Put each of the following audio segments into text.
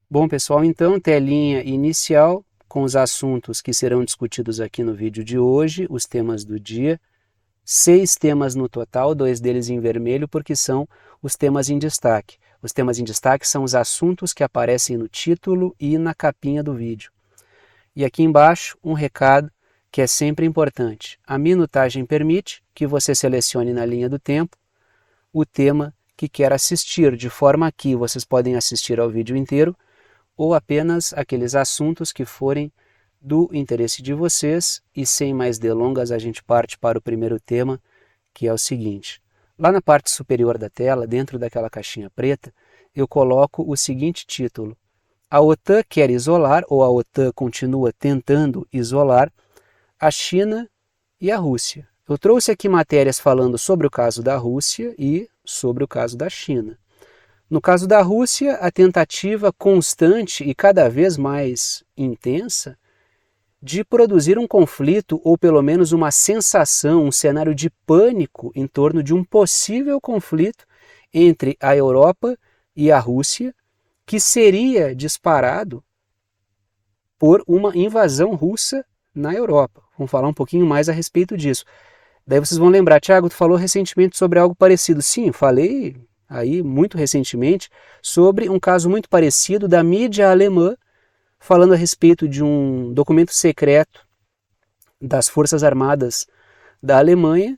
Bom, pessoal, então, telinha inicial com os assuntos que serão discutidos aqui no vídeo de hoje, os temas do dia. 6 temas no total, 2 deles em vermelho, porque são os temas em destaque. Os temas em destaque são os assuntos que aparecem no título e na capinha do vídeo. E aqui embaixo, um recado que é sempre importante. A minutagem permite que você selecione na linha do tempo o tema que quer assistir, de forma que vocês podem assistir ao vídeo inteiro ou apenas aqueles assuntos que forem do interesse de vocês. E sem mais delongas, a gente parte para o primeiro tema, que é o seguinte. Lá na parte superior da tela, dentro daquela caixinha preta, eu coloco o seguinte título: a OTAN quer isolar, ou a OTAN continua tentando isolar, a China e a Rússia. Eu trouxe aqui matérias falando sobre o caso da Rússia e sobre o caso da China. No caso da Rússia, a tentativa constante e cada vez mais intensa de produzir um conflito, ou pelo menos uma sensação, um cenário de pânico em torno de um possível conflito entre a Europa e a Rússia, que seria disparado por uma invasão russa na Europa. Vamos falar um pouquinho mais a respeito disso. Daí vocês vão lembrar, Thiago, tu falou recentemente sobre algo parecido. Sim, falei aí muito recentemente sobre um caso muito parecido da mídia alemã falando a respeito de um documento secreto das Forças Armadas da Alemanha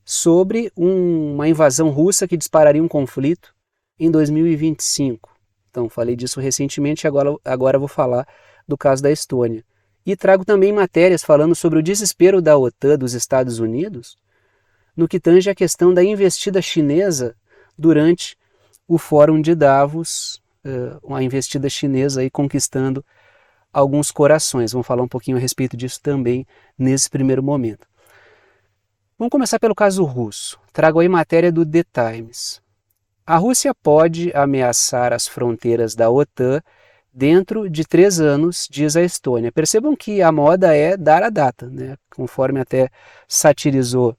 sobre uma invasão russa que dispararia um conflito em 2025. Então, falei disso recentemente e agora vou falar do caso da Estônia. E trago também matérias falando sobre o desespero da OTAN dos Estados Unidos no que tange a questão da investida chinesa durante o Fórum de Davos, uma investida chinesa aí conquistando alguns corações. Vamos falar um pouquinho a respeito disso também nesse primeiro momento. Vamos começar pelo caso russo. Trago aí matéria do The Times. A Rússia pode ameaçar as fronteiras da OTAN dentro de 3 anos, diz a Estônia. Percebam que a moda é dar a data, né? Conforme até satirizou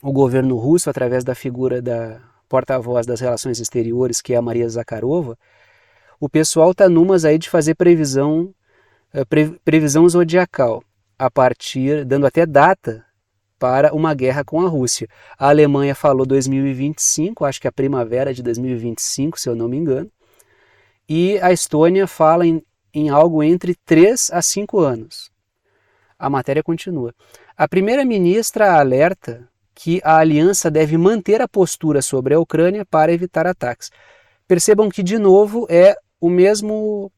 o governo russo através da figura da porta-voz das relações exteriores, que é a Maria Zakharova. O pessoal está numas aí de fazer previsão zodiacal, a partir, dando até data para uma guerra com a Rússia. A Alemanha falou 2025, acho que a primavera de 2025, se eu não me engano, e a Estônia fala em algo entre 3 a 5 anos. A matéria continua. A primeira-ministra alerta que a aliança deve manter a postura sobre a Ucrânia para evitar ataques. Percebam que, de novo, é o mesmo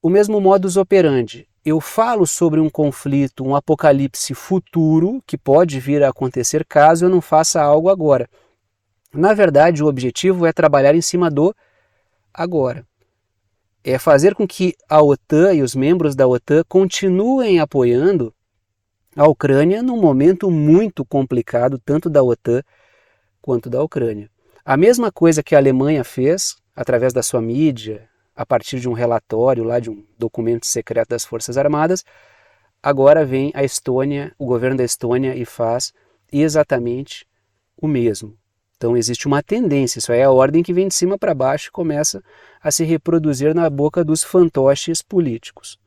modus operandi. Eu falo sobre um conflito, um apocalipse futuro que pode vir a acontecer caso eu não faça algo agora. Na verdade, o objetivo é trabalhar em cima do agora. É fazer com que a OTAN e os membros da OTAN continuem apoiando a Ucrânia num momento muito complicado, tanto da OTAN quanto da Ucrânia. A mesma coisa que a Alemanha fez, através da sua mídia, a partir de um relatório, lá de um documento secreto das Forças Armadas, agora vem a Estônia, o governo da Estônia, e faz exatamente o mesmo. Então existe uma tendência, isso é a ordem que vem de cima para baixo e começa a se reproduzir na boca dos fantoches políticos.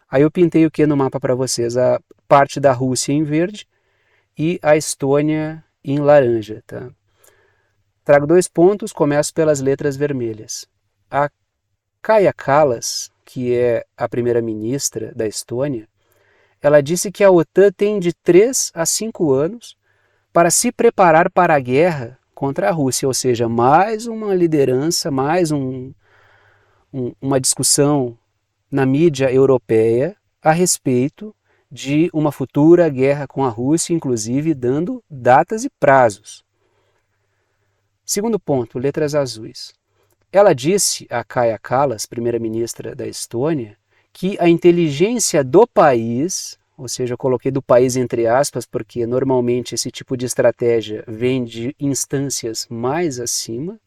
Aí eu pintei o que no mapa para vocês? A parte da Rússia em verde e a Estônia em laranja. Tá? Trago 2 pontos, começo pelas letras vermelhas. A Kaja Kallas, que é a primeira-ministra da Estônia, ela disse que a OTAN tem de 3 a 5 anos para se preparar para a guerra contra a Rússia, ou seja, mais uma liderança, mais uma discussão na mídia europeia a respeito de uma futura guerra com a Rússia, inclusive dando datas e prazos. Segundo ponto, letras azuis. Ela disse a Kaja Kallas, primeira-ministra da Estônia, que a inteligência do país, ou seja, eu coloquei do país entre aspas, porque normalmente esse tipo de estratégia vem de instâncias mais acima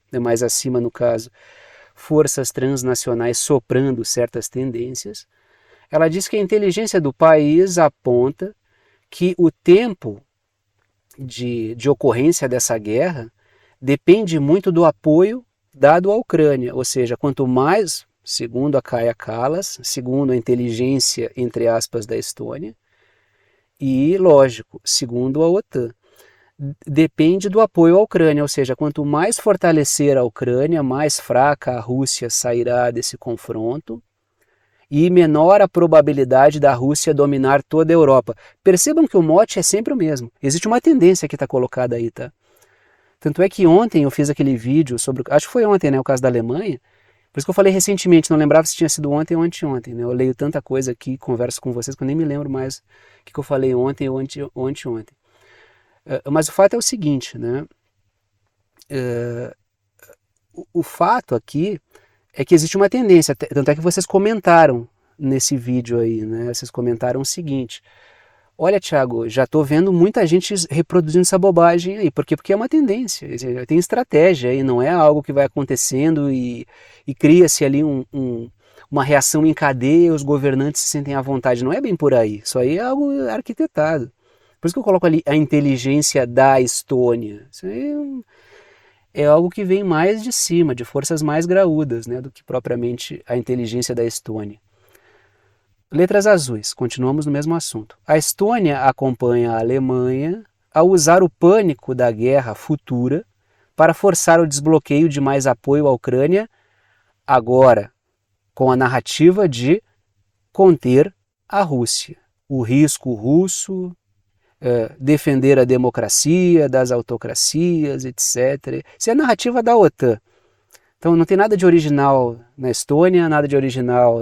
no caso, forças transnacionais soprando certas tendências. Ela diz que a inteligência do país aponta que o tempo de ocorrência dessa guerra depende muito do apoio dado à Ucrânia, ou seja, quanto mais, segundo a Kaja Kallas, segundo a inteligência, entre aspas, da Estônia, e, lógico, segundo a OTAN, depende do apoio à Ucrânia, ou seja, quanto mais fortalecer a Ucrânia, mais fraca a Rússia sairá desse confronto, e menor a probabilidade da Rússia dominar toda a Europa. Percebam que o mote é sempre o mesmo. Existe uma tendência que está colocada aí, tá? Tanto é que ontem eu fiz aquele vídeo sobre, acho que foi ontem, né, o caso da Alemanha, por isso que eu falei recentemente, não lembrava se tinha sido ontem ou anteontem, né? Eu leio tanta coisa aqui, converso com vocês, que eu nem me lembro mais o que eu falei ontem ou anteontem. Mas o fato é o seguinte, né? O fato aqui é que existe uma tendência, tanto é que vocês comentaram nesse vídeo aí, né? Vocês comentaram o seguinte: olha, Thiago, já estou vendo muita gente reproduzindo essa bobagem aí, porque é uma tendência, tem estratégia aí, não é algo que vai acontecendo e cria-se ali uma reação em cadeia, os governantes se sentem à vontade, não é bem por aí, isso aí é algo arquitetado. Por isso que eu coloco ali a inteligência da Estônia. Isso aí é algo que vem mais de cima, de forças mais graúdas, né, do que propriamente a inteligência da Estônia. Letras azuis, continuamos no mesmo assunto. A Estônia acompanha a Alemanha ao usar o pânico da guerra futura para forçar o desbloqueio de mais apoio à Ucrânia, agora com a narrativa de conter a Rússia. O risco russo, defender a democracia, das autocracias, etc. Isso é a narrativa da OTAN. Então não tem nada de original na Estônia, nada de original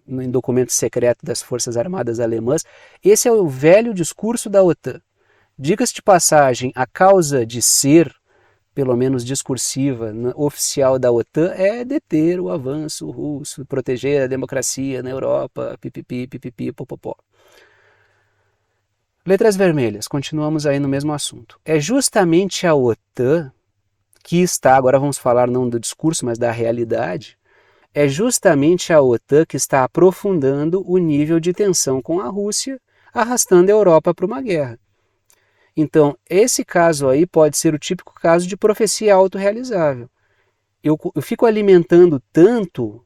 em documento secreto das Forças Armadas Alemãs. Esse é o velho discurso da OTAN. Diga-se de passagem, a causa de ser, pelo menos discursiva, oficial da OTAN é deter o avanço russo, proteger a democracia na Europa, pipipi, pipipi, popopó. Letras vermelhas, continuamos aí no mesmo assunto. É justamente a OTAN que está, agora vamos falar não do discurso, mas da realidade, é justamente a OTAN que está aprofundando o nível de tensão com a Rússia, arrastando a Europa para uma guerra. Então, esse caso aí pode ser o típico caso de profecia autorrealizável. Eu fico alimentando tanto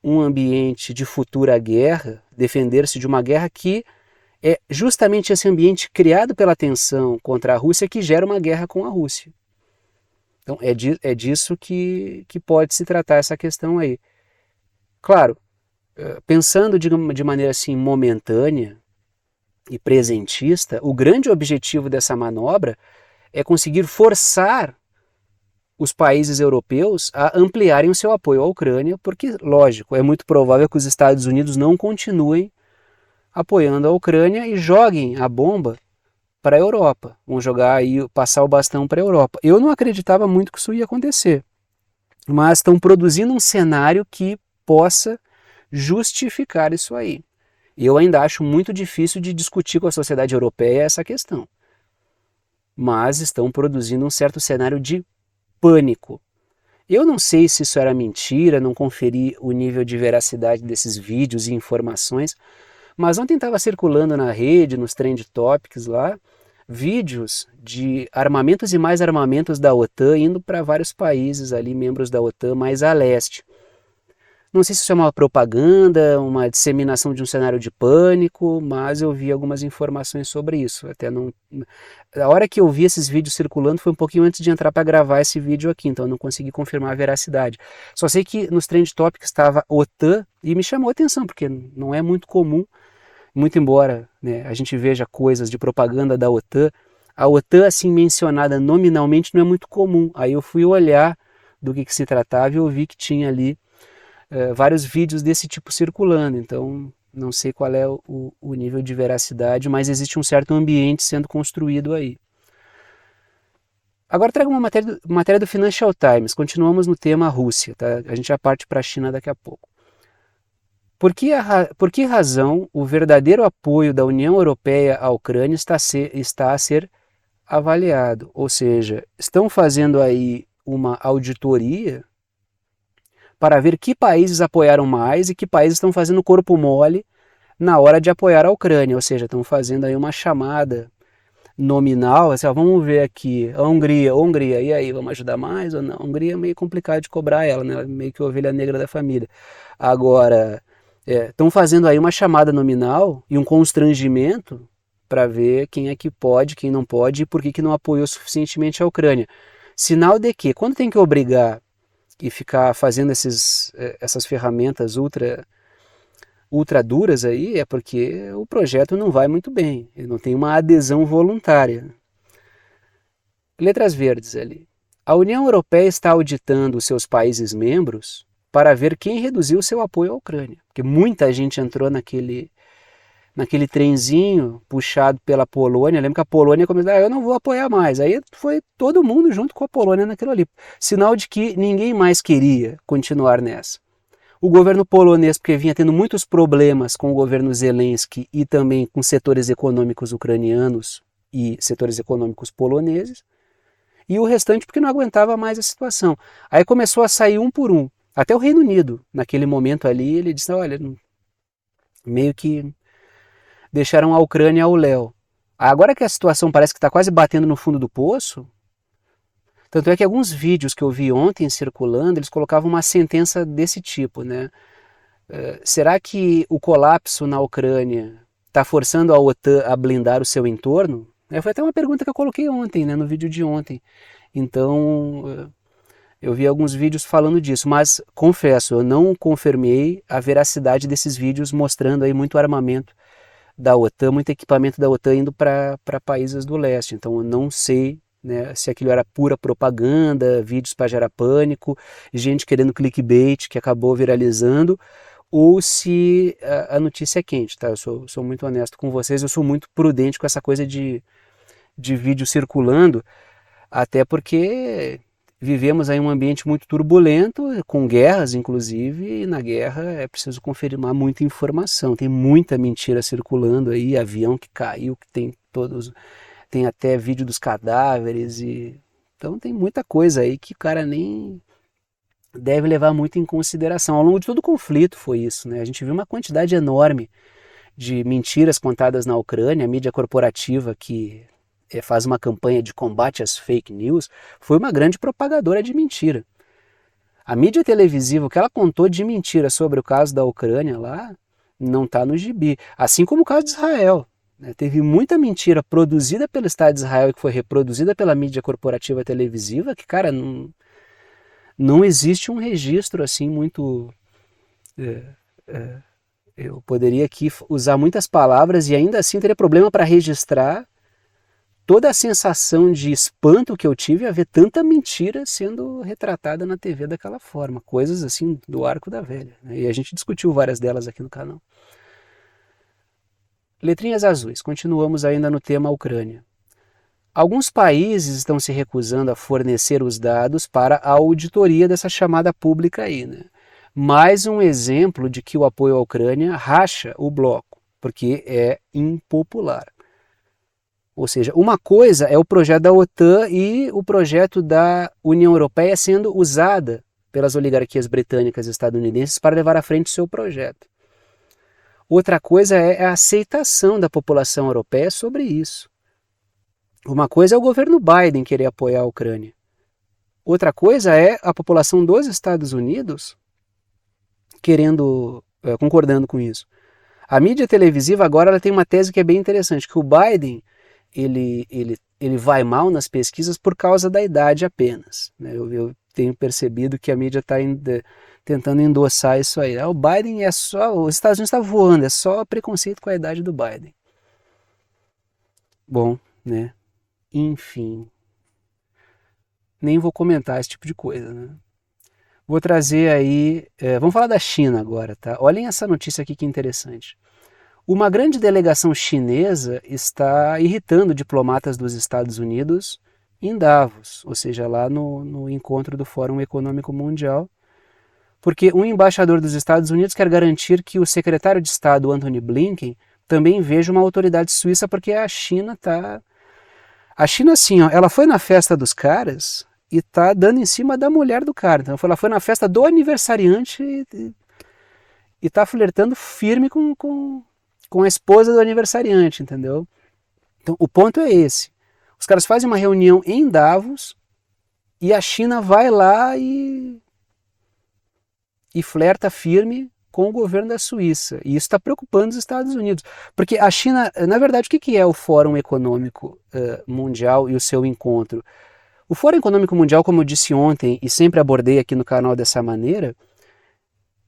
um ambiente de futura guerra, defender-se de uma guerra, que é justamente esse ambiente criado pela tensão contra a Rússia que gera uma guerra com a Rússia. Então é disso que pode se tratar essa questão aí. Claro, pensando de maneira assim momentânea e presentista, o grande objetivo dessa manobra é conseguir forçar os países europeus a ampliarem o seu apoio à Ucrânia, porque, lógico, é muito provável que os Estados Unidos não continuem apoiando a Ucrânia e joguem a bomba para a Europa. Vão jogar aí, passar o bastão para a Europa. Eu não acreditava muito que isso ia acontecer, mas estão produzindo um cenário que possa justificar isso aí. Eu ainda acho muito difícil de discutir com a sociedade europeia essa questão, mas estão produzindo um certo cenário de pânico. Eu não sei se isso era mentira, não conferi o nível de veracidade desses vídeos e informações, mas ontem estava circulando na rede, nos trend topics lá, vídeos de armamentos e mais armamentos da OTAN indo para vários países ali, membros da OTAN, mais a leste. Não sei se isso é uma propaganda, uma disseminação de um cenário de pânico, mas eu vi algumas informações sobre isso. Até não... A hora que eu vi esses vídeos circulando foi um pouquinho antes de entrar para gravar esse vídeo aqui, então eu não consegui confirmar a veracidade. Só sei que nos trend topics estava OTAN e me chamou a atenção, porque não é muito comum, muito embora, né, a gente veja coisas de propaganda da OTAN, a OTAN assim mencionada nominalmente não é muito comum. Aí eu fui olhar do que se tratava e eu vi que tinha ali vários vídeos desse tipo circulando, então não sei qual é o nível de veracidade, mas existe um certo ambiente sendo construído aí. Agora trago uma matéria do Financial Times, continuamos no tema Rússia, tá? A gente já parte para a China daqui a pouco. Por que razão o verdadeiro apoio da União Europeia à Ucrânia está a ser avaliado? Ou seja, estão fazendo aí uma auditoria para ver que países apoiaram mais e que países estão fazendo corpo mole na hora de apoiar a Ucrânia, ou seja, estão fazendo aí uma chamada nominal, assim, ó, vamos ver aqui, a Hungria, e aí, vamos ajudar mais ou não? A Hungria é meio complicado de cobrar ela, né? Ela é meio que a ovelha negra da família. Agora, estão fazendo aí uma chamada nominal e um constrangimento para ver quem é que pode, quem não pode e por que não apoiou suficientemente a Ucrânia. Sinal de que, quando tem que obrigar e ficar fazendo essas ferramentas ultra duras aí, é porque o projeto não vai muito bem, ele não tem uma adesão voluntária. Letras verdes ali. A União Europeia está auditando os seus países membros para ver quem reduziu seu apoio à Ucrânia, porque muita gente entrou naquele trenzinho puxado pela Polônia. Lembra que a Polônia começou, eu não vou apoiar mais. Aí foi todo mundo junto com a Polônia naquilo ali. Sinal de que ninguém mais queria continuar nessa. O governo polonês, porque vinha tendo muitos problemas com o governo Zelensky e também com setores econômicos ucranianos e setores econômicos poloneses, e o restante porque não aguentava mais a situação. Aí começou a sair um por um. Até o Reino Unido, naquele momento ali, ele disse, olha, meio que deixaram a Ucrânia ao léu. Agora que a situação parece que está quase batendo no fundo do poço, tanto é que alguns vídeos que eu vi ontem circulando, eles colocavam uma sentença desse tipo, né? Será que o colapso na Ucrânia está forçando a OTAN a blindar o seu entorno? Foi até uma pergunta que eu coloquei ontem, né, no vídeo de ontem. Então, eu vi alguns vídeos falando disso, mas confesso, eu não confirmei a veracidade desses vídeos mostrando aí muito armamento da OTAN, muito equipamento da OTAN indo para países do leste. Então eu não sei, né, se aquilo era pura propaganda, vídeos para gerar pânico, gente querendo clickbait que acabou viralizando, ou se a notícia é quente, tá? Eu sou muito honesto com vocês, eu sou muito prudente com essa coisa de vídeo circulando, até porque vivemos aí um ambiente muito turbulento, com guerras inclusive, e na guerra é preciso confirmar muita informação, tem muita mentira circulando aí, avião que caiu, que tem até vídeo dos cadáveres, então tem muita coisa aí que o cara nem deve levar muito em consideração. Ao longo de todo o conflito foi isso, né? A gente viu uma quantidade enorme de mentiras contadas na Ucrânia, a mídia corporativa que faz uma campanha de combate às fake news, foi uma grande propagadora de mentira. A mídia televisiva, o que ela contou de mentira sobre o caso da Ucrânia lá, não está no gibi. Assim como o caso de Israel. Teve muita mentira produzida pelo Estado de Israel e que foi reproduzida pela mídia corporativa televisiva, que, cara, não existe um registro assim muito... eu poderia aqui usar muitas palavras e ainda assim teria problema para registrar toda a sensação de espanto que eu tive a ver tanta mentira sendo retratada na TV daquela forma, coisas assim do arco da velha, né? E a gente discutiu várias delas aqui no canal. Letrinhas azuis, continuamos ainda no tema Ucrânia. Alguns países estão se recusando a fornecer os dados para a auditoria dessa chamada pública aí, né? Mais um exemplo de que o apoio à Ucrânia racha o bloco, porque é impopular. Ou seja, uma coisa é o projeto da OTAN e o projeto da União Europeia sendo usada pelas oligarquias britânicas e estadunidenses para levar à frente o seu projeto. Outra coisa é a aceitação da população europeia sobre isso. Uma coisa é o governo Biden querer apoiar a Ucrânia. Outra coisa é a população dos Estados Unidos concordando com isso. A mídia televisiva agora ela tem uma tese que é bem interessante, que o Biden ele vai mal nas pesquisas por causa da idade apenas, né? Eu tenho percebido que a mídia está tentando endossar isso aí. O Biden os Estados Unidos está voando, é só preconceito com a idade do Biden. Bom, né? Enfim, nem vou comentar esse tipo de coisa, né? Vou trazer aí, vamos falar da China agora, tá? Olhem essa notícia aqui que interessante. Uma grande delegação chinesa está irritando diplomatas dos Estados Unidos em Davos, ou seja, lá no encontro do Fórum Econômico Mundial, porque um embaixador dos Estados Unidos quer garantir que o secretário de Estado, Antony Blinken, também veja uma autoridade suíça, porque a China está... A China, assim, ó, ela foi na festa dos caras e tá dando em cima da mulher do cara. Então ela foi na festa do aniversariante e tá flertando firme com a esposa do aniversariante, entendeu? Então, o ponto é esse. Os caras fazem uma reunião em Davos e a China vai lá e flerta firme com o governo da Suíça. E isso está preocupando os Estados Unidos. Porque a China, na verdade, o que é o Fórum Econômico Mundial e o seu encontro? O Fórum Econômico Mundial, como eu disse ontem e sempre abordei aqui no canal dessa maneira,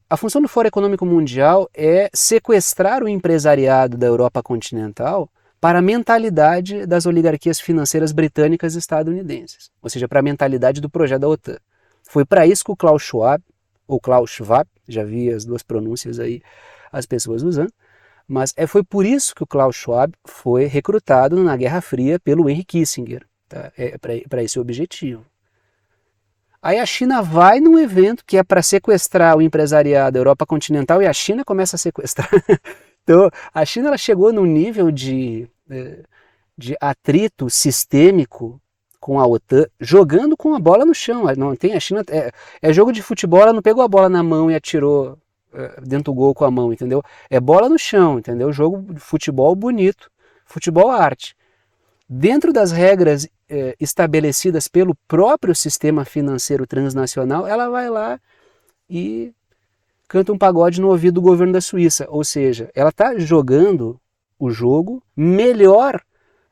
a função do Fórum Econômico Mundial é sequestrar o empresariado da Europa continental para a mentalidade das oligarquias financeiras britânicas e estadunidenses, ou seja, para a mentalidade do projeto da OTAN. Foi para isso que o Klaus Schwab, ou Klaus Schwab, já vi as duas pronúncias aí, as pessoas usando, mas foi por isso que o Klaus Schwab foi recrutado na Guerra Fria pelo Henry Kissinger, tá? Para esse objetivo. Aí a China vai num evento que é para sequestrar o empresariado da Europa continental e a China começa a sequestrar. Então, a China ela chegou num nível de atrito sistêmico com a OTAN, jogando com a bola no chão. Não tem, a China é jogo de futebol, ela não pegou a bola na mão e atirou dentro do gol com a mão, entendeu? É bola no chão, entendeu? Jogo de futebol bonito, futebol arte. Dentro das regras estabelecidas pelo próprio sistema financeiro transnacional, ela vai lá e canta um pagode no ouvido do governo da Suíça. Ou seja, ela está jogando o jogo melhor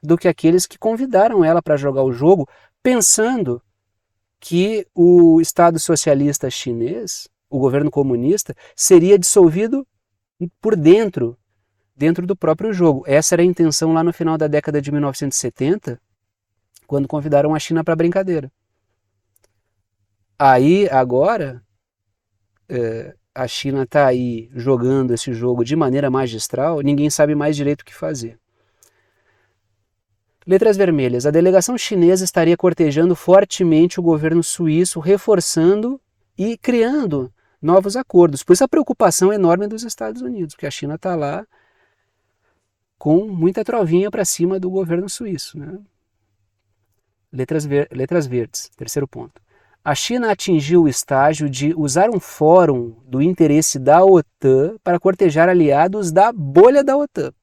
do que aqueles que convidaram ela para jogar o jogo, pensando que o Estado socialista chinês, o governo comunista, seria dissolvido por dentro do próprio jogo. Essa era a intenção lá no final da década de 1970, quando convidaram a China para a brincadeira. Aí, agora, a China está aí jogando esse jogo de maneira magistral, ninguém sabe mais direito o que fazer. Letras vermelhas. A delegação chinesa estaria cortejando fortemente o governo suíço, reforçando e criando novos acordos. Por isso a preocupação enorme dos Estados Unidos, porque a China está lá com muita trovinha para cima do governo suíço, né? Letras verdes, terceiro ponto. A China atingiu o estágio de usar um fórum do interesse da OTAN para cortejar aliados da bolha da OTAN.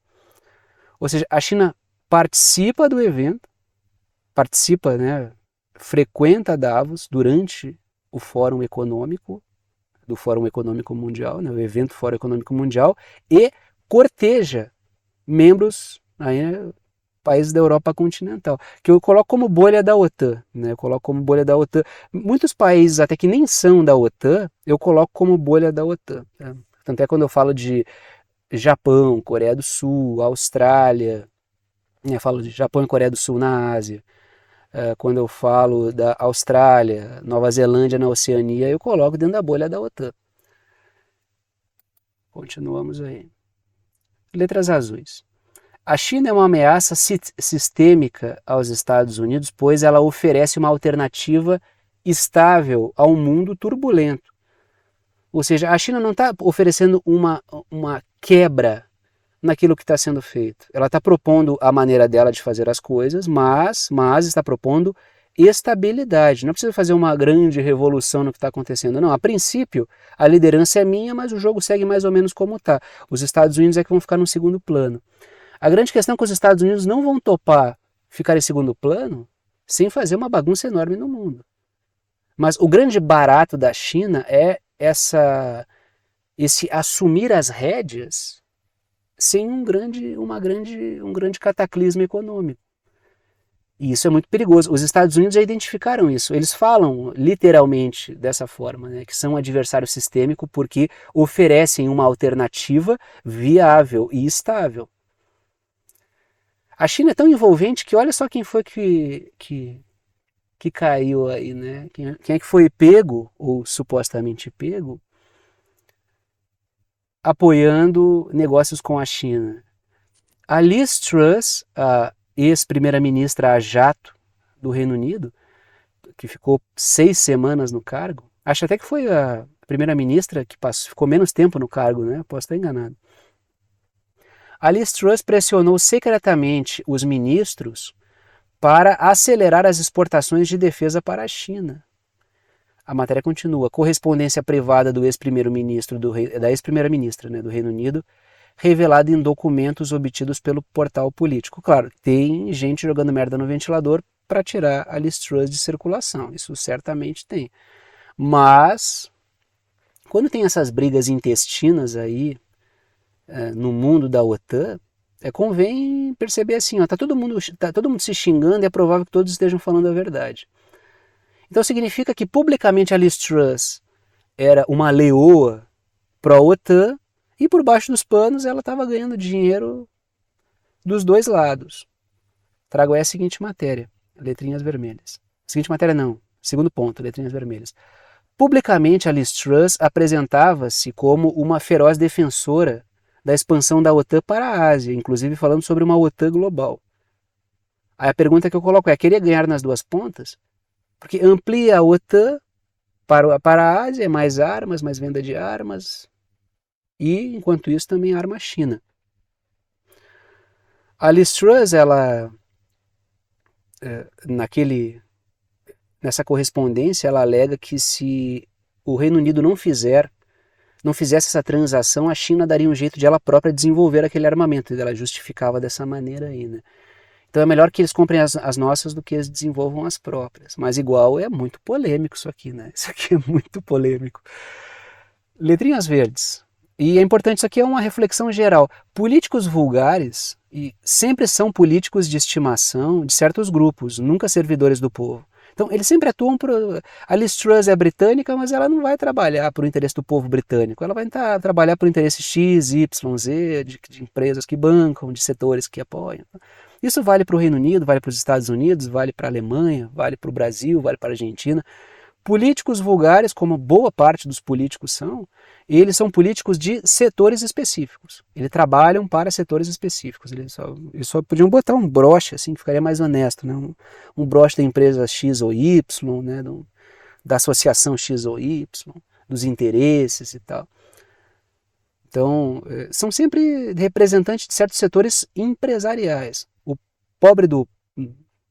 Ou seja, a China participa do evento, frequenta Davos durante o Fórum Econômico, do Fórum Econômico Mundial, né, o evento Fórum Econômico Mundial, e corteja membros, países da Europa continental, que eu coloco como bolha da OTAN, né? Eu coloco como bolha da OTAN. Muitos países, até que nem são da OTAN, eu coloco como bolha da OTAN. Tá? Tanto é quando eu falo de Japão, Coreia do Sul, Austrália, eu falo de Japão e Coreia do Sul na Ásia. Quando eu falo da Austrália, Nova Zelândia na Oceania, eu coloco dentro da bolha da OTAN. Continuamos aí. Letras azuis. A China é uma ameaça sistêmica aos Estados Unidos, pois ela oferece uma alternativa estável a um mundo turbulento. Ou seja, a China não está oferecendo uma quebra naquilo que está sendo feito. Ela está propondo a maneira dela de fazer as coisas, mas está propondo estabilidade. Não precisa fazer uma grande revolução no que está acontecendo. Não, a princípio, a liderança é minha, mas o jogo segue mais ou menos como está. Os Estados Unidos é que vão ficar no segundo plano. A grande questão é que os Estados Unidos não vão topar ficar em segundo plano sem fazer uma bagunça enorme no mundo. Mas o grande barato da China é esse assumir as rédeas sem um grande cataclismo econômico. E isso é muito perigoso. Os Estados Unidos já identificaram isso. Eles falam literalmente dessa forma, né, que são adversário sistêmico porque oferecem uma alternativa viável e estável. A China é tão envolvente que olha só quem foi que caiu aí, né? Quem é que foi pego, ou supostamente pego, apoiando negócios com a China. A Liz Truss, a ex-primeira-ministra a jato do Reino Unido, que ficou 6 semanas no cargo, acho até que foi a primeira-ministra que ficou menos tempo no cargo, né? Posso estar enganado. A Liz Truss pressionou secretamente os ministros para acelerar as exportações de defesa para a China. A matéria continua. Correspondência privada do ex-primeiro-ministro, da ex-primeira-ministra, né, do Reino Unido, revelado em documentos obtidos pelo portal político. Claro, tem gente jogando merda no ventilador para tirar a Liz Truss de circulação, isso certamente tem. Mas, quando tem essas brigas intestinas aí, no mundo da OTAN, convém perceber assim, ó, tá todo mundo se xingando e é provável que todos estejam falando a verdade. Então significa que publicamente a Liz Truss era uma leoa pró-OTAN e por baixo dos panos ela estava ganhando dinheiro dos dois lados. Trago aí a seguinte matéria, letrinhas vermelhas. Seguinte matéria não, segundo ponto, letrinhas vermelhas. Publicamente a Liz Truss apresentava-se como uma feroz defensora da expansão da OTAN para a Ásia, inclusive falando sobre uma OTAN global. Aí a pergunta que eu coloco é, querer ganhar nas duas pontas? Porque amplia a OTAN para a Ásia, mais armas, mais venda de armas, e enquanto isso também arma a China. A Liz Truss, ela, nessa correspondência, ela alega que se o Reino Unido não fizesse essa transação, a China daria um jeito de ela própria desenvolver aquele armamento, e ela justificava dessa maneira aí, né? Então é melhor que eles comprem as nossas do que eles desenvolvam as próprias. Mas igual é muito polêmico isso aqui, né? Isso aqui é muito polêmico. Letrinhas verdes. E é importante, isso aqui é uma reflexão geral. Políticos vulgares sempre são políticos de estimação de certos grupos, nunca servidores do povo. Então eles sempre atuam a Liz Truss é britânica, mas ela não vai trabalhar para o interesse do povo britânico. Ela vai trabalhar para o interesse X, Y, Z, de empresas que bancam, de setores que apoiam. Isso vale para o Reino Unido, vale para os Estados Unidos, vale para a Alemanha, vale para o Brasil, vale para a Argentina. Políticos vulgares, como boa parte dos políticos são, eles são políticos de setores específicos. Eles trabalham para setores específicos. Eles só podiam botar um broche, assim, que ficaria mais honesto, né? Um broche da empresa X ou Y, né? Da associação X ou Y, dos interesses e tal. Então, são sempre representantes de certos setores empresariais. O pobre do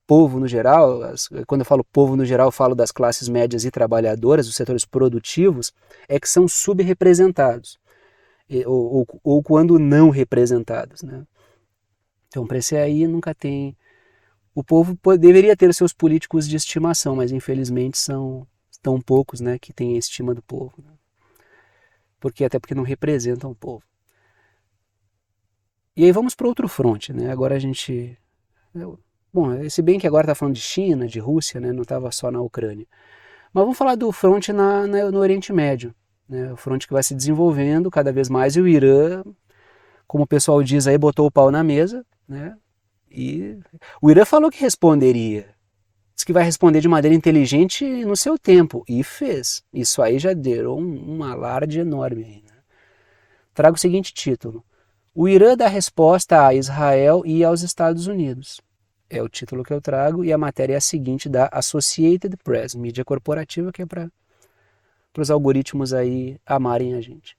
povo no geral, quando eu falo povo no geral, eu falo das classes médias e trabalhadoras, dos setores produtivos, que são subrepresentados, ou quando não representados, né? Então, para esse aí nunca tem... O povo deveria ter seus políticos de estimação, mas infelizmente são tão poucos, né, que têm a estima do povo, né? Até porque não representam o povo. E aí vamos para outro fronte, né? Agora a gente... Bom, se bem que agora está falando de China, de Rússia, né? Não estava só na Ucrânia. Mas vamos falar do fronte no Oriente Médio, né? O fronte que vai se desenvolvendo cada vez mais, e o Irã, como o pessoal diz aí, botou o pau na mesa, né? E o Irã falou que responderia. Diz que vai responder de maneira inteligente no seu tempo. E fez. Isso aí já deu um alarde enorme aí, né? Trago o seguinte título: o Irã dá resposta a Israel e aos Estados Unidos. É o título que eu trago, e a matéria é a seguinte, da Associated Press, mídia corporativa, que é para os algoritmos aí amarem a gente.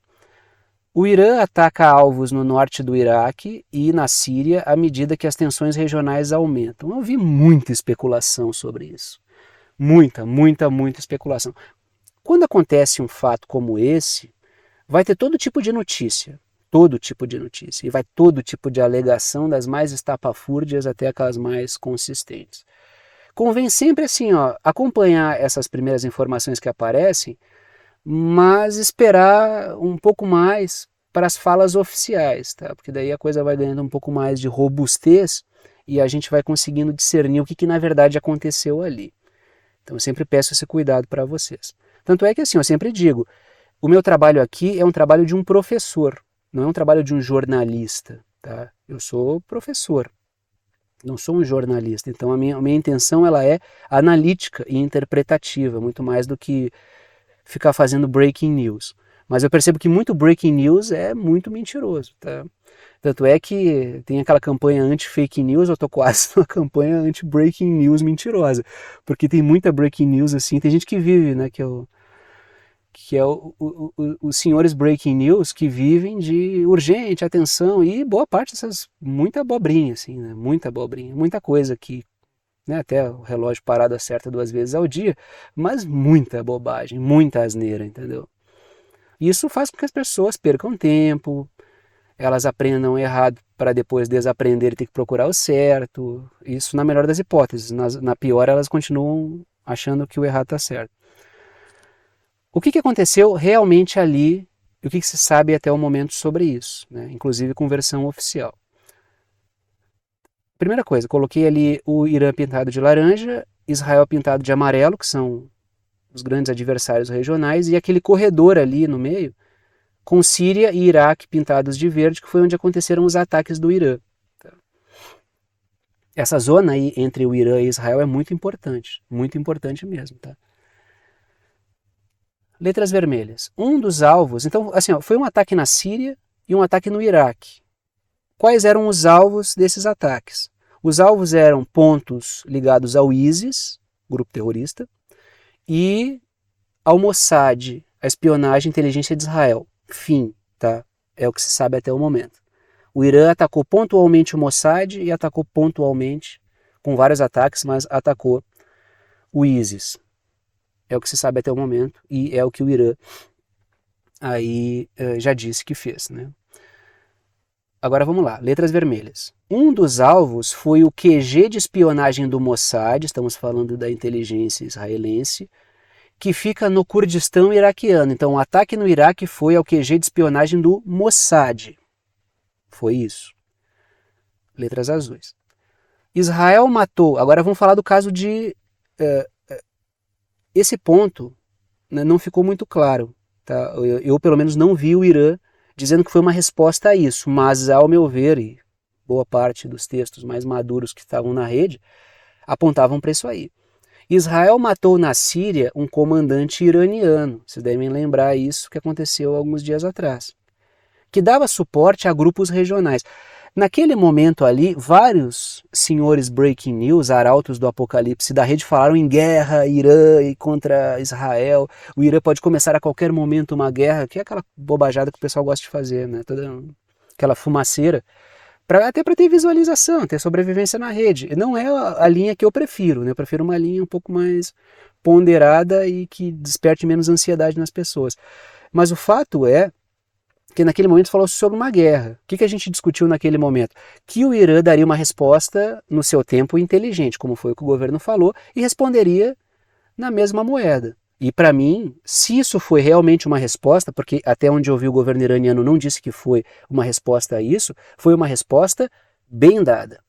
O Irã ataca alvos no norte do Iraque e na Síria à medida que as tensões regionais aumentam. Eu vi muita especulação sobre isso. Muita especulação. Quando acontece um fato como esse, vai ter todo tipo de notícia. E vai todo tipo de alegação, das mais estapafúrdias até aquelas mais consistentes. Convém sempre assim, ó, acompanhar essas primeiras informações que aparecem, mas esperar um pouco mais para as falas oficiais, tá? Porque daí a coisa vai ganhando um pouco mais de robustez e a gente vai conseguindo discernir o que na verdade aconteceu ali. Então eu sempre peço esse cuidado para vocês. Tanto é que assim, eu sempre digo, o meu trabalho aqui é um trabalho de um professor, não é um trabalho de um jornalista, tá? Eu sou professor, não sou um jornalista, então a minha intenção ela é analítica e interpretativa, muito mais do que ficar fazendo breaking news. Mas eu percebo que muito breaking news é muito mentiroso, tá? Tanto é que tem aquela campanha anti-fake news, eu tô quase numa campanha anti-breaking news mentirosa, porque tem muita breaking news assim, tem gente que vive, né, que é os senhores breaking news que vivem de urgente, atenção, e boa parte dessas, muita abobrinha, assim, né? Muita abobrinha, muita coisa que, né, até o relógio parado acerta 2 vezes ao dia, mas muita bobagem, muita asneira, entendeu? Isso faz com que as pessoas percam tempo, elas aprendam errado para depois desaprender e ter que procurar o certo. Isso na melhor das hipóteses. Na pior, elas continuam achando que o errado está certo. O que aconteceu realmente ali e o que se sabe até o momento sobre isso, né? Inclusive com versão oficial. Primeira coisa, coloquei ali o Irã pintado de laranja, Israel pintado de amarelo, que são os grandes adversários regionais, e aquele corredor ali no meio, com Síria e Iraque pintados de verde, que foi onde aconteceram os ataques do Irã. Essa zona aí entre o Irã e Israel é muito importante mesmo. Tá? Letras vermelhas. Um dos alvos, então, assim, ó, foi um ataque na Síria e um ataque no Iraque. Quais eram os alvos desses ataques? Os alvos eram pontos ligados ao ISIS, grupo terrorista, e ao Mossad, a espionagem e inteligência de Israel. Fim, tá? É o que se sabe até o momento. O Irã atacou pontualmente o Mossad e atacou pontualmente, com vários ataques, mas atacou o ISIS. É o que se sabe até o momento e é o que o Irã aí já disse que fez, né? Agora vamos lá, letras vermelhas. Um dos alvos foi o QG de espionagem do Mossad, estamos falando da inteligência israelense, que fica no Kurdistão iraquiano. Então o ataque no Iraque foi ao QG de espionagem do Mossad. Foi isso. Letras azuis. Israel matou, agora vamos falar do caso de... esse ponto, né, não ficou muito claro. Tá? Eu pelo menos não vi o Irã dizendo que foi uma resposta a isso, mas ao meu ver, e boa parte dos textos mais maduros que estavam na rede, apontavam para isso aí. Israel matou na Síria um comandante iraniano, vocês devem lembrar isso que aconteceu alguns dias atrás, que dava suporte a grupos regionais. Naquele momento ali, vários senhores breaking news, arautos do apocalipse da rede falaram em guerra, Irã e contra Israel. O Irã pode começar a qualquer momento uma guerra, que é aquela bobajada que o pessoal gosta de fazer, né? Toda aquela fumaceira, até para ter visualização, ter sobrevivência na rede. Não é a linha que eu prefiro, né? Eu prefiro uma linha um pouco mais ponderada e que desperte menos ansiedade nas pessoas. Mas o fato é que naquele momento falou sobre uma guerra. O que a gente discutiu naquele momento? Que o Irã daria uma resposta no seu tempo inteligente, como foi o que o governo falou, e responderia na mesma moeda. E para mim, se isso foi realmente uma resposta, porque até onde eu vi o governo iraniano não disse que foi uma resposta a isso, foi uma resposta bem dada.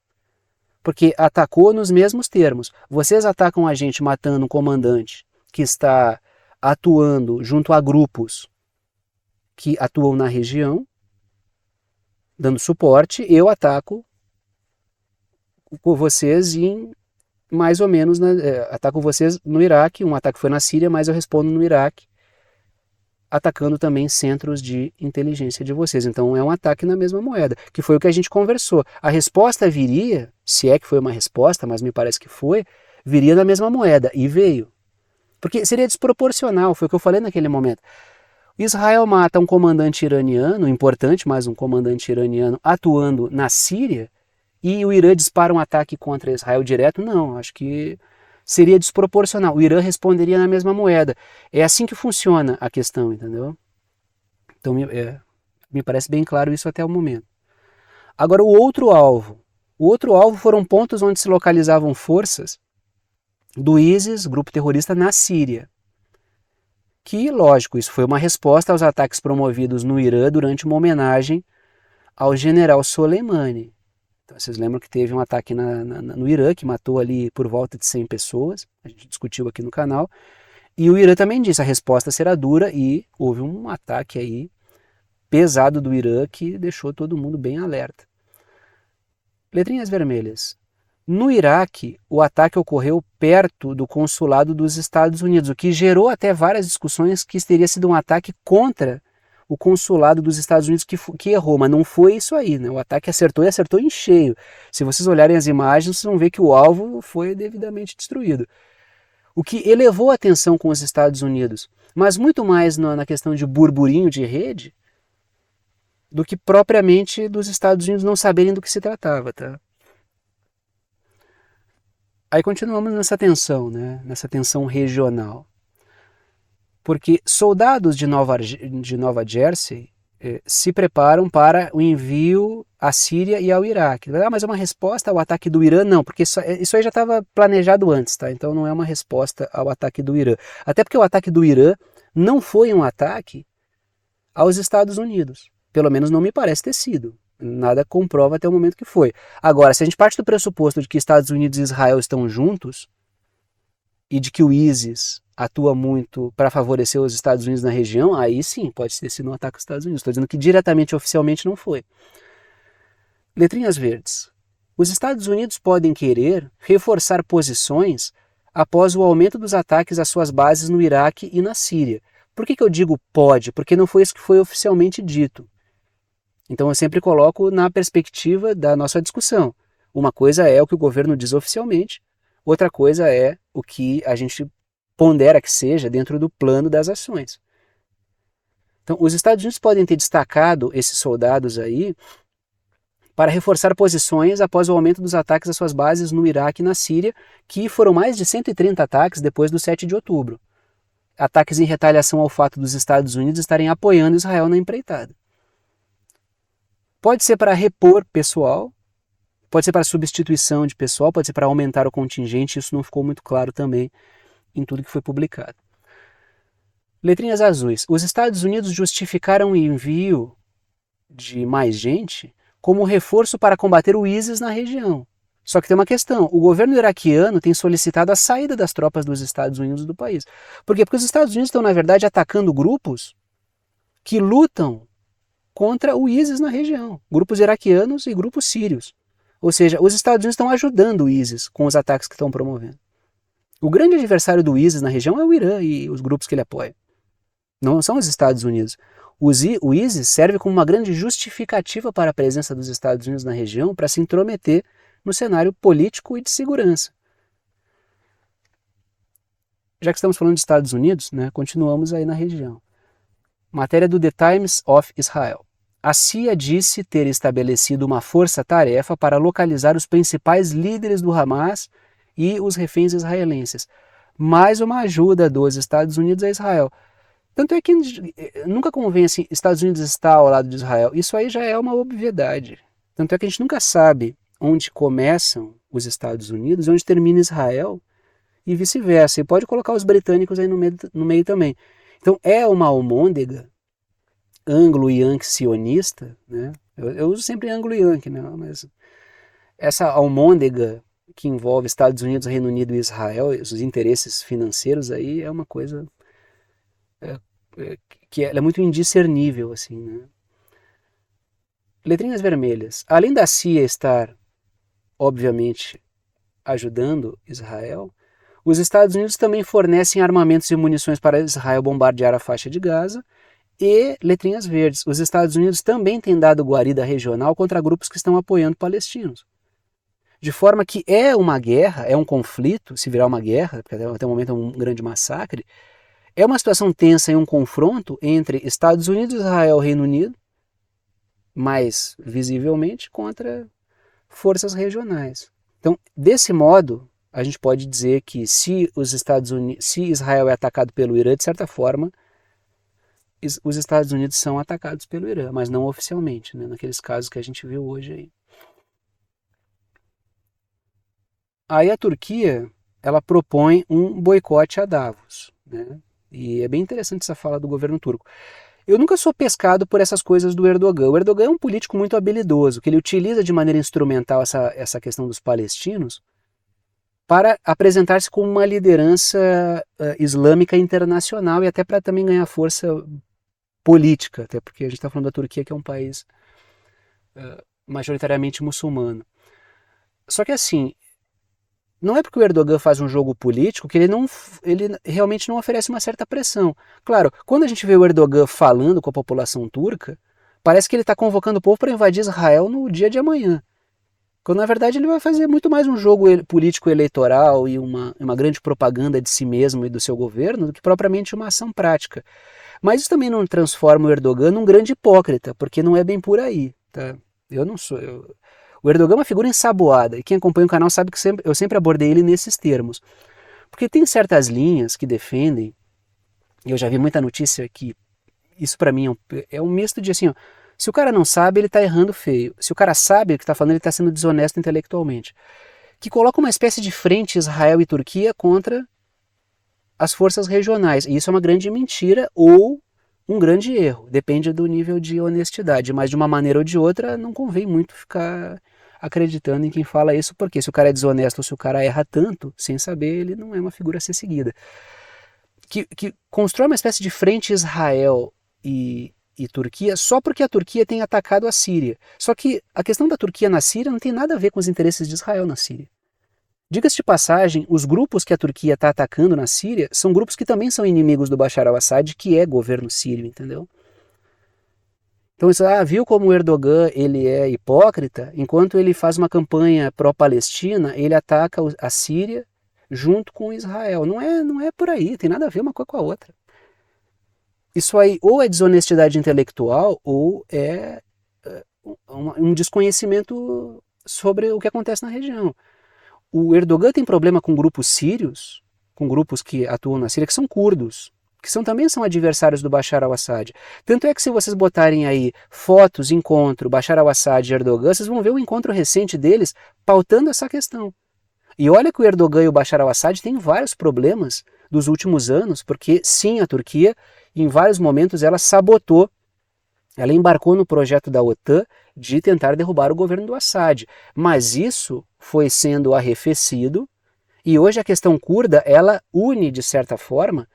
Porque atacou nos mesmos termos. Vocês atacam a gente matando um comandante que está atuando junto a grupos que atuam na região, dando suporte, eu ataco com vocês em mais ou menos, ataco vocês no Iraque, um ataque foi na Síria, mas eu respondo no Iraque, atacando também centros de inteligência de vocês. Então é um ataque na mesma moeda, que foi o que a gente conversou. A resposta viria, se é que foi uma resposta, mas me parece que foi, viria na mesma moeda, e veio. Porque seria desproporcional, foi o que eu falei naquele momento. Israel mata um comandante iraniano, importante, mas um comandante iraniano atuando na Síria, e o Irã dispara um ataque contra Israel direto? Não, acho que seria desproporcional. O Irã responderia na mesma moeda. É assim que funciona a questão, entendeu? Então me parece bem claro isso até o momento. Agora o outro alvo. O outro alvo foram pontos onde se localizavam forças do ISIS, grupo terrorista, na Síria. Que, lógico, isso foi uma resposta aos ataques promovidos no Irã durante uma homenagem ao general Soleimani. Então, vocês lembram que teve um ataque no Irã, que matou ali por volta de 100 pessoas, a gente discutiu aqui no canal, e o Irã também disse, a resposta será dura, e houve um ataque aí pesado do Irã que deixou todo mundo bem alerta. Letrinhas vermelhas. No Iraque, o ataque ocorreu perto do consulado dos Estados Unidos, o que gerou até várias discussões que teria sido um ataque contra o consulado dos Estados Unidos que errou, mas não foi isso aí, né? O ataque acertou e acertou em cheio. Se vocês olharem as imagens, vocês vão ver que o alvo foi devidamente destruído. O que elevou a atenção com os Estados Unidos, mas muito mais na questão de burburinho de rede, do que propriamente dos Estados Unidos não saberem do que se tratava, tá? Aí continuamos nessa tensão, né? Nessa tensão regional. Porque soldados de Nova Jersey se preparam para o envio à Síria e ao Iraque. Mas é uma resposta ao ataque do Irã? Não, porque isso aí já estava planejado antes, tá? Então não é uma resposta ao ataque do Irã. Até porque o ataque do Irã não foi um ataque aos Estados Unidos. Pelo menos não me parece ter sido. Nada comprova até o momento que foi. Agora, se a gente parte do pressuposto de que Estados Unidos e Israel estão juntos, e de que o ISIS atua muito para favorecer os Estados Unidos na região, aí sim, pode ter sido um ataque aos Estados Unidos. Estou dizendo que diretamente, oficialmente, não foi. Letrinhas verdes. Os Estados Unidos podem querer reforçar posições após o aumento dos ataques às suas bases no Iraque e na Síria. Por que eu digo pode? Porque não foi isso que foi oficialmente dito. Então eu sempre coloco na perspectiva da nossa discussão. Uma coisa é o que o governo diz oficialmente, outra coisa é o que a gente pondera que seja dentro do plano das ações. Então, os Estados Unidos podem ter destacado esses soldados aí para reforçar posições após o aumento dos ataques às suas bases no Iraque e na Síria, que foram mais de 130 ataques depois do 7 de outubro. Ataques em retaliação ao fato dos Estados Unidos estarem apoiando Israel na empreitada. Pode ser para repor pessoal, pode ser para substituição de pessoal, pode ser para aumentar o contingente, isso não ficou muito claro também em tudo que foi publicado. Letrinhas azuis. Os Estados Unidos justificaram o envio de mais gente como reforço para combater o ISIS na região. Só que tem uma questão, o governo iraquiano tem solicitado a saída das tropas dos Estados Unidos do país. Por quê? Porque os Estados Unidos estão, na verdade, atacando grupos que lutam contra o ISIS na região. Grupos iraquianos e grupos sírios. Ou seja, os Estados Unidos estão ajudando o ISIS com os ataques que estão promovendo. O grande adversário do ISIS na região é o Irã e os grupos que ele apoia. Não são os Estados Unidos. O ISIS serve como uma grande justificativa para a presença dos Estados Unidos na região para se intrometer no cenário político e de segurança. Já que estamos falando de Estados Unidos, continuamos aí na região. Matéria do The Times of Israel. A CIA disse ter estabelecido uma força-tarefa para localizar os principais líderes do Hamas e os reféns israelenses. Mais uma ajuda dos Estados Unidos a Israel. Tanto é que nunca convém assim, Estados Unidos está ao lado de Israel. Isso aí já é uma obviedade. Tanto é que a gente nunca sabe onde começam os Estados Unidos e onde termina Israel e vice-versa. E pode colocar os britânicos aí no meio também. Então é uma almôndega anglo-yankee sionista, né? Eu uso sempre anglo-yankee, né? Mas essa almôndega que envolve Estados Unidos, Reino Unido e Israel, os interesses financeiros aí é uma coisa que ela é muito indiscernível, assim, né? Letrinhas vermelhas. Além da CIA estar, obviamente, ajudando Israel, os Estados Unidos também fornecem armamentos e munições para Israel bombardear a faixa de Gaza. E letrinhas verdes. Os Estados Unidos também têm dado guarida regional contra grupos que estão apoiando palestinos. De forma que é uma guerra, é um conflito, se virar uma guerra, porque até o momento é um grande massacre, é uma situação tensa e um confronto entre Estados Unidos, Israel e Reino Unido, mais visivelmente contra forças regionais. Então, desse modo, a gente pode dizer que se Israel é atacado pelo Irã, de certa forma, os Estados Unidos são atacados pelo Irã, mas não oficialmente, né? Naqueles casos que a gente viu hoje aí. Aí a Turquia, ela propõe um boicote a Davos, né? E é bem interessante essa fala do governo turco. Eu nunca sou pescado por essas coisas do Erdogan. O Erdogan é um político muito habilidoso, que ele utiliza de maneira instrumental essa questão dos palestinos para apresentar-se como uma liderança islâmica internacional e até para também ganhar força política, até porque a gente está falando da Turquia, que é um país majoritariamente muçulmano. Só que assim, não é porque o Erdogan faz um jogo político que ele realmente não oferece uma certa pressão. Claro, quando a gente vê o Erdogan falando com a população turca, parece que ele está convocando o povo para invadir Israel no dia de amanhã. Quando na verdade ele vai fazer muito mais um jogo político eleitoral e uma grande propaganda de si mesmo e do seu governo do que propriamente uma ação prática. Mas isso também não transforma o Erdogan num grande hipócrita, porque não é bem por aí. Tá? Eu não sou. O Erdogan é uma figura ensaboada, e quem acompanha o canal sabe que eu sempre abordei ele nesses termos. Porque tem certas linhas que defendem, e eu já vi muita notícia que isso para mim é um misto de assim, ó, se o cara não sabe, ele está errando feio. Se o cara sabe o que está falando, ele está sendo desonesto intelectualmente. Que coloca uma espécie de frente Israel e Turquia contra as forças regionais. E isso é uma grande mentira ou um grande erro. Depende do nível de honestidade. Mas de uma maneira ou de outra, não convém muito ficar acreditando em quem fala isso, porque se o cara é desonesto ou se o cara erra tanto, sem saber, ele não é uma figura a ser seguida. Que constrói uma espécie de frente Israel e Turquia só porque a Turquia tem atacado a Síria. Só que a questão da Turquia na Síria não tem nada a ver com os interesses de Israel na Síria. Diga-se de passagem, os grupos que a Turquia está atacando na Síria são grupos que também são inimigos do Bashar al-Assad, que é governo sírio, entendeu? Então, viu como o Erdogan ele é hipócrita? Enquanto ele faz uma campanha pró-Palestina, ele ataca a Síria junto com Israel. Não é por aí, tem nada a ver uma coisa com a outra. Isso aí ou é desonestidade intelectual ou é um desconhecimento sobre o que acontece na região. O Erdogan tem problema com grupos sírios, com grupos que atuam na Síria, que são curdos, que também são adversários do Bashar al-Assad. Tanto é que se vocês botarem aí fotos, encontro, Bashar al-Assad e Erdogan, vocês vão ver o encontro recente deles pautando essa questão. E olha que o Erdogan e o Bashar al-Assad têm vários problemas dos últimos anos, porque sim, a Turquia, em vários momentos, ela sabotou, ela embarcou no projeto da OTAN de tentar derrubar o governo do Assad. Mas isso foi sendo arrefecido e hoje a questão curda, ela une, de certa forma,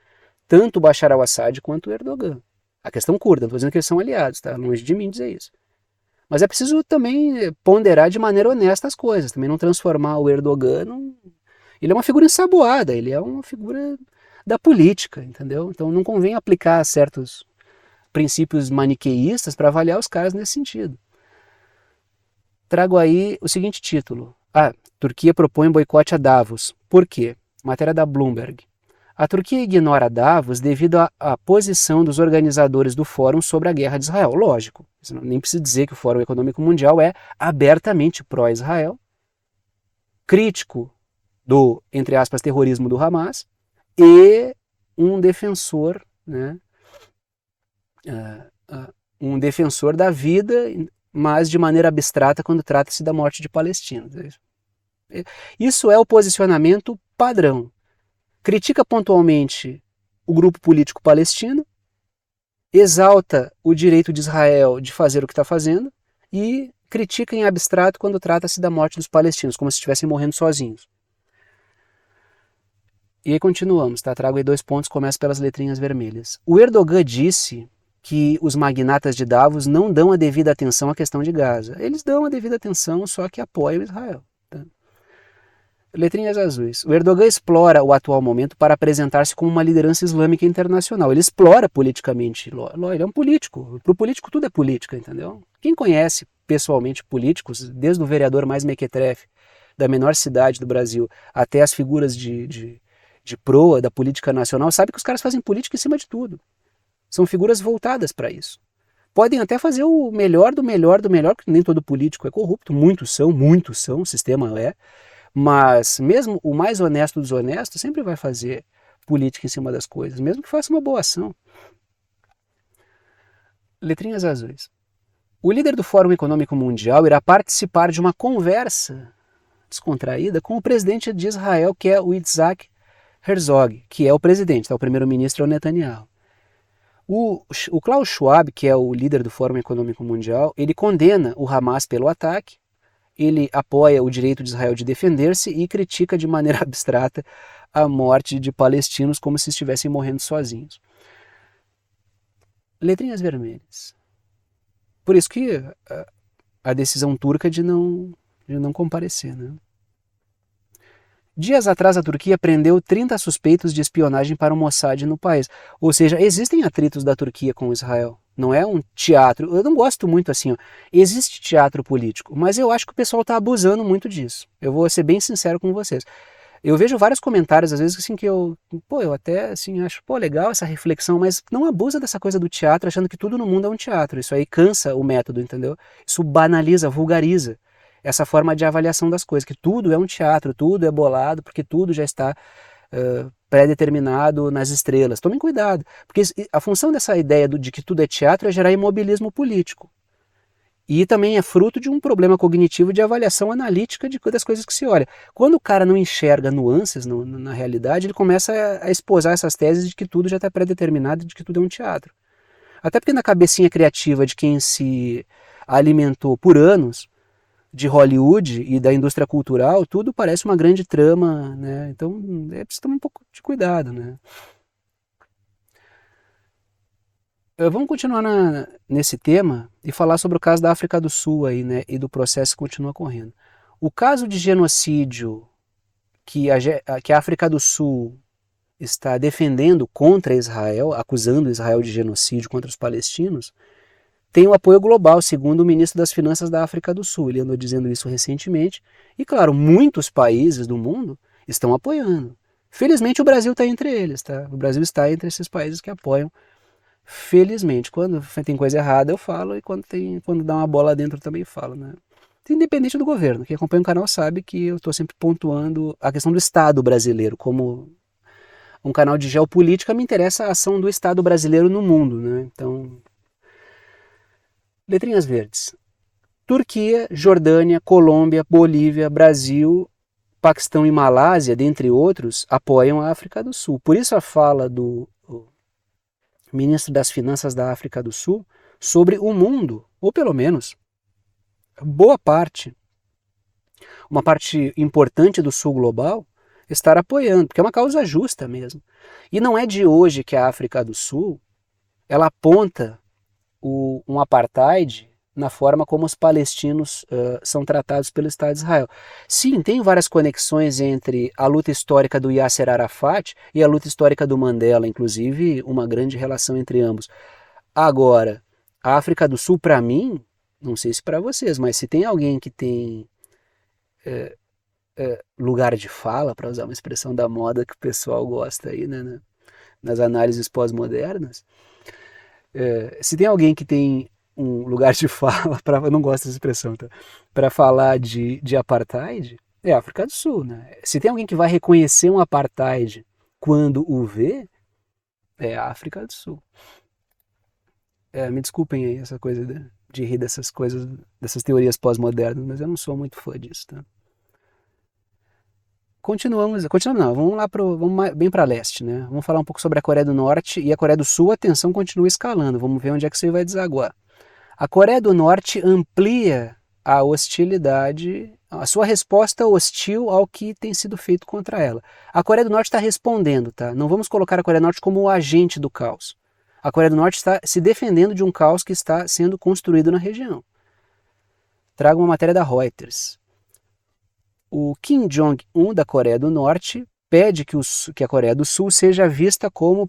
tanto o Bashar al-Assad quanto o Erdogan. A questão curda, não estou dizendo que eles são aliados, tá? Longe de mim dizer isso. Mas é preciso também ponderar de maneira honesta as coisas, também não transformar o Erdogan Ele é uma figura ensaboada, ele é uma figura da política, entendeu? Então não convém aplicar certos princípios maniqueístas para avaliar os caras nesse sentido. Trago aí o seguinte título. Turquia propõe boicote a Davos. Por quê? Matéria da Bloomberg. A Turquia ignora Davos devido à posição dos organizadores do fórum sobre a guerra de Israel. Lógico, nem precisa dizer que o Fórum Econômico Mundial é abertamente pró-Israel, crítico do, entre aspas, terrorismo do Hamas e um defensor, né, um defensor da vida, mas de maneira abstrata quando trata-se da morte de palestinos. Isso é o posicionamento padrão. Critica pontualmente o grupo político palestino, exalta o direito de Israel de fazer o que está fazendo e critica em abstrato quando trata-se da morte dos palestinos, como se estivessem morrendo sozinhos. E aí continuamos, tá? Trago aí 2 pontos, começo pelas letrinhas vermelhas. O Erdogan disse que os magnatas de Davos não dão a devida atenção à questão de Gaza. Eles dão a devida atenção, só que apoiam Israel. Tá? Letrinhas azuis. O Erdogan explora o atual momento para apresentar-se como uma liderança islâmica internacional. Ele explora politicamente. Ele é um político. Para o político tudo é política, entendeu? Quem conhece pessoalmente políticos, desde o vereador mais mequetrefe da menor cidade do Brasil até as figuras de proa da política nacional, sabe que os caras fazem política em cima de tudo. São figuras voltadas para isso. Podem até fazer o melhor do melhor do melhor, porque nem todo político é corrupto, muitos são, o sistema é, mas mesmo o mais honesto dos honestos sempre vai fazer política em cima das coisas, mesmo que faça uma boa ação. Letrinhas azuis. O líder do Fórum Econômico Mundial irá participar de uma conversa descontraída com o presidente de Israel, que é o Yitzhak Herzog, que é o presidente, o primeiro-ministro é o Netanyahu. O Klaus Schwab, que é o líder do Fórum Econômico Mundial, ele condena o Hamas pelo ataque, ele apoia o direito de Israel de defender-se e critica de maneira abstrata a morte de palestinos como se estivessem morrendo sozinhos. Letrinhas vermelhas. Por isso que a decisão turca de não comparecer, né? Dias atrás, a Turquia prendeu 30 suspeitos de espionagem para o Mossad no país. Ou seja, existem atritos da Turquia com Israel. Não é um teatro. Eu não gosto muito assim. Existe teatro político, mas eu acho que o pessoal está abusando muito disso. Eu vou ser bem sincero com vocês. Eu vejo vários comentários, às vezes, assim, que eu até assim, acho, legal essa reflexão, mas não abusa dessa coisa do teatro, achando que tudo no mundo é um teatro. Isso aí cansa o método, entendeu? Isso banaliza, vulgariza essa forma de avaliação das coisas, que tudo é um teatro, tudo é bolado, porque tudo já está pré-determinado nas estrelas. Tomem cuidado, porque a função dessa ideia de que tudo é teatro é gerar imobilismo político. E também é fruto de um problema cognitivo de avaliação analítica das coisas que se olha. Quando o cara não enxerga nuances na realidade, ele começa a esposar essas teses de que tudo já está pré-determinado, de que tudo é um teatro. Até porque na cabecinha criativa de quem se alimentou por anos de Hollywood e da indústria cultural, tudo parece uma grande trama, né? Então é preciso tomar um pouco de cuidado, né? Vamos continuar nesse tema e falar sobre o caso da África do Sul aí, né, e do processo que continua correndo. O caso de genocídio que a África do Sul está defendendo contra Israel, acusando Israel de genocídio contra os palestinos, tem o apoio global, segundo o ministro das Finanças da África do Sul. Ele andou dizendo isso recentemente. E, claro, muitos países do mundo estão apoiando. Felizmente, o Brasil está entre eles. Tá? O Brasil está entre esses países que apoiam. Felizmente. Quando tem coisa errada, eu falo. E quando dá uma bola dentro, eu também falo. Né? Independente do governo. Quem acompanha o canal sabe que eu estou sempre pontuando a questão do Estado brasileiro. Como um canal de geopolítica, me interessa a ação do Estado brasileiro no mundo. Né? Então, letrinhas verdes. Turquia, Jordânia, Colômbia, Bolívia, Brasil, Paquistão e Malásia, dentre outros, apoiam a África do Sul. Por isso a fala do ministro das Finanças da África do Sul sobre o mundo, ou pelo menos boa parte, uma parte importante do Sul global, estar apoiando, porque é uma causa justa mesmo. E não é de hoje que a África do Sul ela aponta um apartheid na forma como os palestinos são tratados pelo Estado de Israel. Sim, tem várias conexões entre a luta histórica do Yasser Arafat e a luta histórica do Mandela, inclusive uma grande relação entre ambos. Agora, a África do Sul, para mim, não sei se para vocês, mas se tem alguém que tem lugar de fala, para usar uma expressão da moda que o pessoal gosta aí, né, nas análises pós-modernas, se tem alguém que tem um lugar de fala, eu não gosto dessa expressão, tá? Para falar de apartheid, é a África do Sul. Né? Se tem alguém que vai reconhecer um apartheid quando o vê, é a África do Sul. Me desculpem aí essa coisa de rir dessas coisas, dessas teorias pós-modernas, mas eu não sou muito fã disso. Tá? Continuamos não, vamos lá bem para leste, né? Vamos falar um pouco sobre a Coreia do Norte e a Coreia do Sul. A tensão continua escalando, vamos ver onde é que isso vai desaguar. A Coreia do Norte amplia a hostilidade, a sua resposta hostil ao que tem sido feito contra ela. A Coreia do Norte está respondendo, tá? Não vamos colocar a Coreia do Norte como o agente do caos. A Coreia do Norte está se defendendo de um caos que está sendo construído na região. Trago uma matéria da Reuters. O Kim Jong-un da Coreia do Norte pede que a Coreia do Sul seja vista como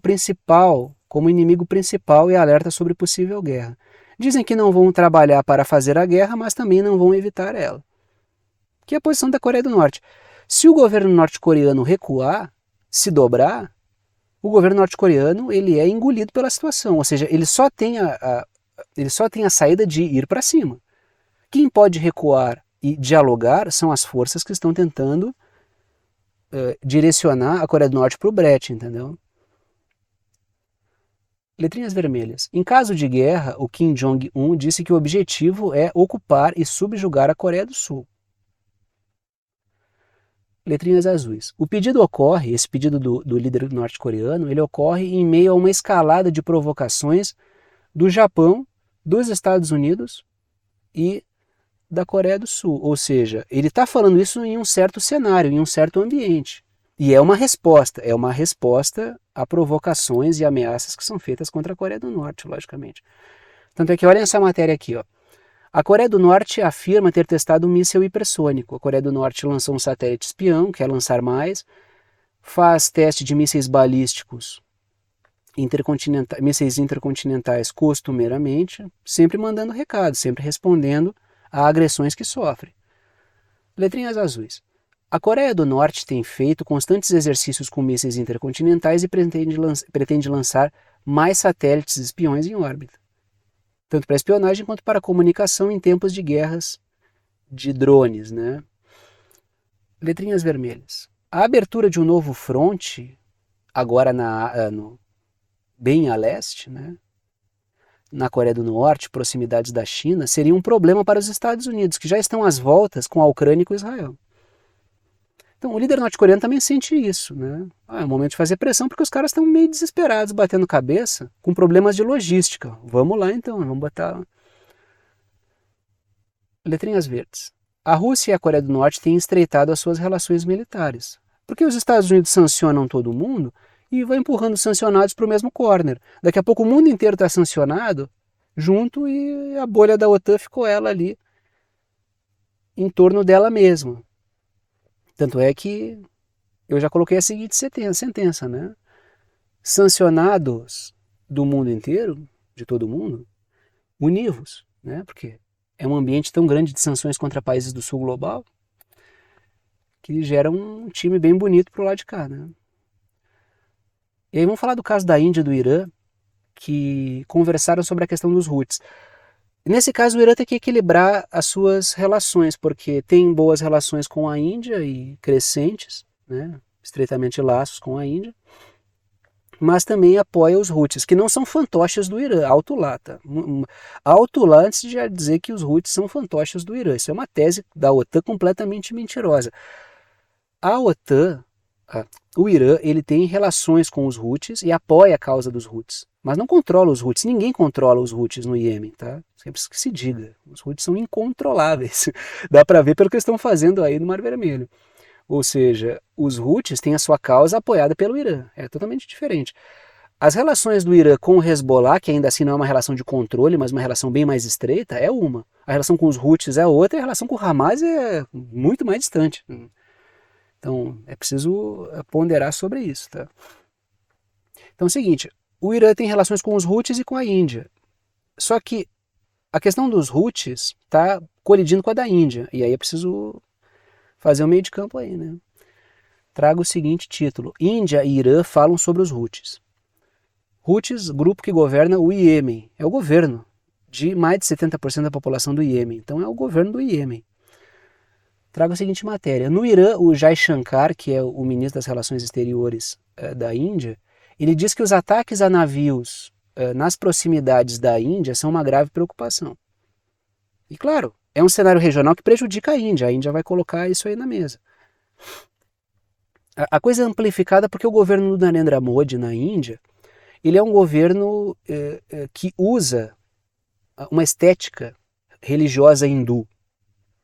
inimigo principal e alerta sobre possível guerra. Dizem que não vão trabalhar para fazer a guerra, mas também não vão evitar ela. Que é a posição da Coreia do Norte. Se o governo norte-coreano recuar, se dobrar, o governo norte-coreano ele é engolido pela situação, ou seja, ele só tem a saída de ir para cima. Quem pode recuar e dialogar são as forças que estão tentando direcionar a Coreia do Norte para o brete, entendeu? Letrinhas vermelhas. Em caso de guerra, o Kim Jong-un disse que o objetivo é ocupar e subjugar a Coreia do Sul. Letrinhas azuis. Esse pedido do líder norte-coreano, ele ocorre em meio a uma escalada de provocações do Japão, dos Estados Unidos e da Coreia do Sul. Ou seja, ele está falando isso em um certo cenário, em um certo ambiente. E é uma resposta a provocações e ameaças que são feitas contra a Coreia do Norte, logicamente. Tanto é que olhem essa matéria aqui, ó. A Coreia do Norte afirma ter testado um míssil hipersônico. A Coreia do Norte lançou um satélite espião, quer lançar mais, faz teste de mísseis balísticos mísseis intercontinentais costumeiramente, sempre mandando recado, sempre respondendo a agressões que sofre. Letrinhas azuis. A Coreia do Norte tem feito constantes exercícios com mísseis intercontinentais e pretende lançar mais satélites espiões em órbita, tanto para espionagem quanto para comunicação em tempos de guerras de drones, né? Letrinhas vermelhas. A abertura de um novo fronte, agora bem a leste, né, na Coreia do Norte, proximidades da China, seria um problema para os Estados Unidos, que já estão às voltas com a Ucrânia e com Israel. Então, o líder norte-coreano também sente isso, né? É o momento de fazer pressão porque os caras estão meio desesperados, batendo cabeça, com problemas de logística. Vamos lá então, vamos botar letrinhas verdes. A Rússia e a Coreia do Norte têm estreitado as suas relações militares, porque os Estados Unidos sancionam todo mundo e vai empurrando os sancionados para o mesmo corner. Daqui a pouco o mundo inteiro está sancionado junto e a bolha da OTAN ficou ela ali em torno dela mesma. Tanto é que eu já coloquei a seguinte sentença, né? Sancionados do mundo inteiro, de todo mundo, univos, né? Porque é um ambiente tão grande de sanções contra países do sul global que gera um time bem bonito pro lado de cá, né? E aí vamos falar do caso da Índia e do Irã, que conversaram sobre a questão dos Houthis. Nesse caso, o Irã tem que equilibrar as suas relações, porque tem boas relações com a Índia e crescentes, né, estreitamente laços com a Índia, mas também apoia os Houthis, que não são fantoches do Irã, alto lá, tá? Alto lá antes de dizer que os Houthis são fantoches do Irã. Isso é uma tese da OTAN completamente mentirosa. A OTAN, o Irã, ele tem relações com os Houthis e apoia a causa dos Houthis, mas não controla os Houthis. Ninguém controla os Houthis no Iêmen, tá? Sempre que se diga. Os Houthis são incontroláveis. Dá para ver pelo que eles estão fazendo aí no Mar Vermelho. Ou seja, os Houthis têm a sua causa apoiada pelo Irã. É totalmente diferente. As relações do Irã com o Hezbollah, que ainda assim não é uma relação de controle, mas uma relação bem mais estreita, é uma. A relação com os Houthis é outra, e a relação com o Hamas é muito mais distante. Então, é preciso ponderar sobre isso, tá? Então é o seguinte, o Irã tem relações com os Houthis e com a Índia. Só que a questão dos Houthis está colidindo com a da Índia. E aí é preciso fazer um meio de campo aí, né? Trago o seguinte título. Índia e Irã falam sobre os Houthis. Houthis, grupo que governa o Iêmen. É o governo de mais de 70% da população do Iêmen. Então é o governo do Iêmen. Trago a seguinte matéria. No Irã, o Jai Shankar, que é o ministro das Relações Exteriores da Índia, ele diz que os ataques a navios nas proximidades da Índia são uma grave preocupação. E claro, é um cenário regional que prejudica a Índia. A Índia vai colocar isso aí na mesa. A coisa é amplificada porque o governo do Narendra Modi na Índia, ele é um governo que usa uma estética religiosa hindu,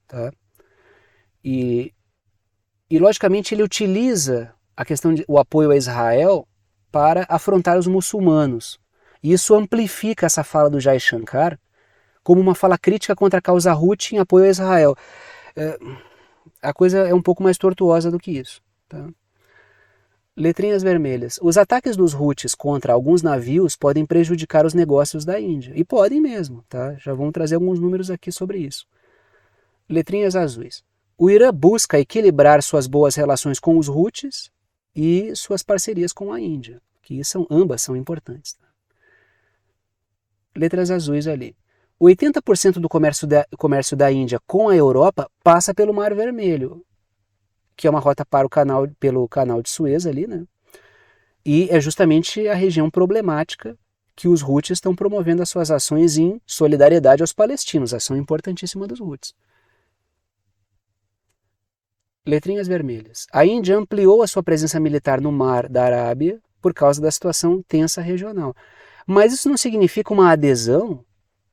tá? E logicamente ele utiliza a questão o apoio a Israel para afrontar os muçulmanos. E isso amplifica essa fala do Jai Shankar como uma fala crítica contra a causa Houthi em apoio a Israel. A coisa é um pouco mais tortuosa do que isso. Tá? Letrinhas vermelhas. Os ataques dos Houthis contra alguns navios podem prejudicar os negócios da Índia. E podem mesmo. Tá? Já vamos trazer alguns números aqui sobre isso. Letrinhas azuis. O Irã busca equilibrar suas boas relações com os Houthis e suas parcerias com a Índia, que ambas são importantes. Letras azuis ali. 80% do comércio da Índia com a Europa passa pelo Mar Vermelho, que é uma rota para pelo canal de Suez ali, né? E é justamente a região problemática que os Houthis estão promovendo as suas ações em solidariedade aos palestinos, ação importantíssima dos Houthis. Letrinhas vermelhas. A Índia ampliou a sua presença militar no Mar da Arábia por causa da situação tensa regional. Mas isso não significa uma adesão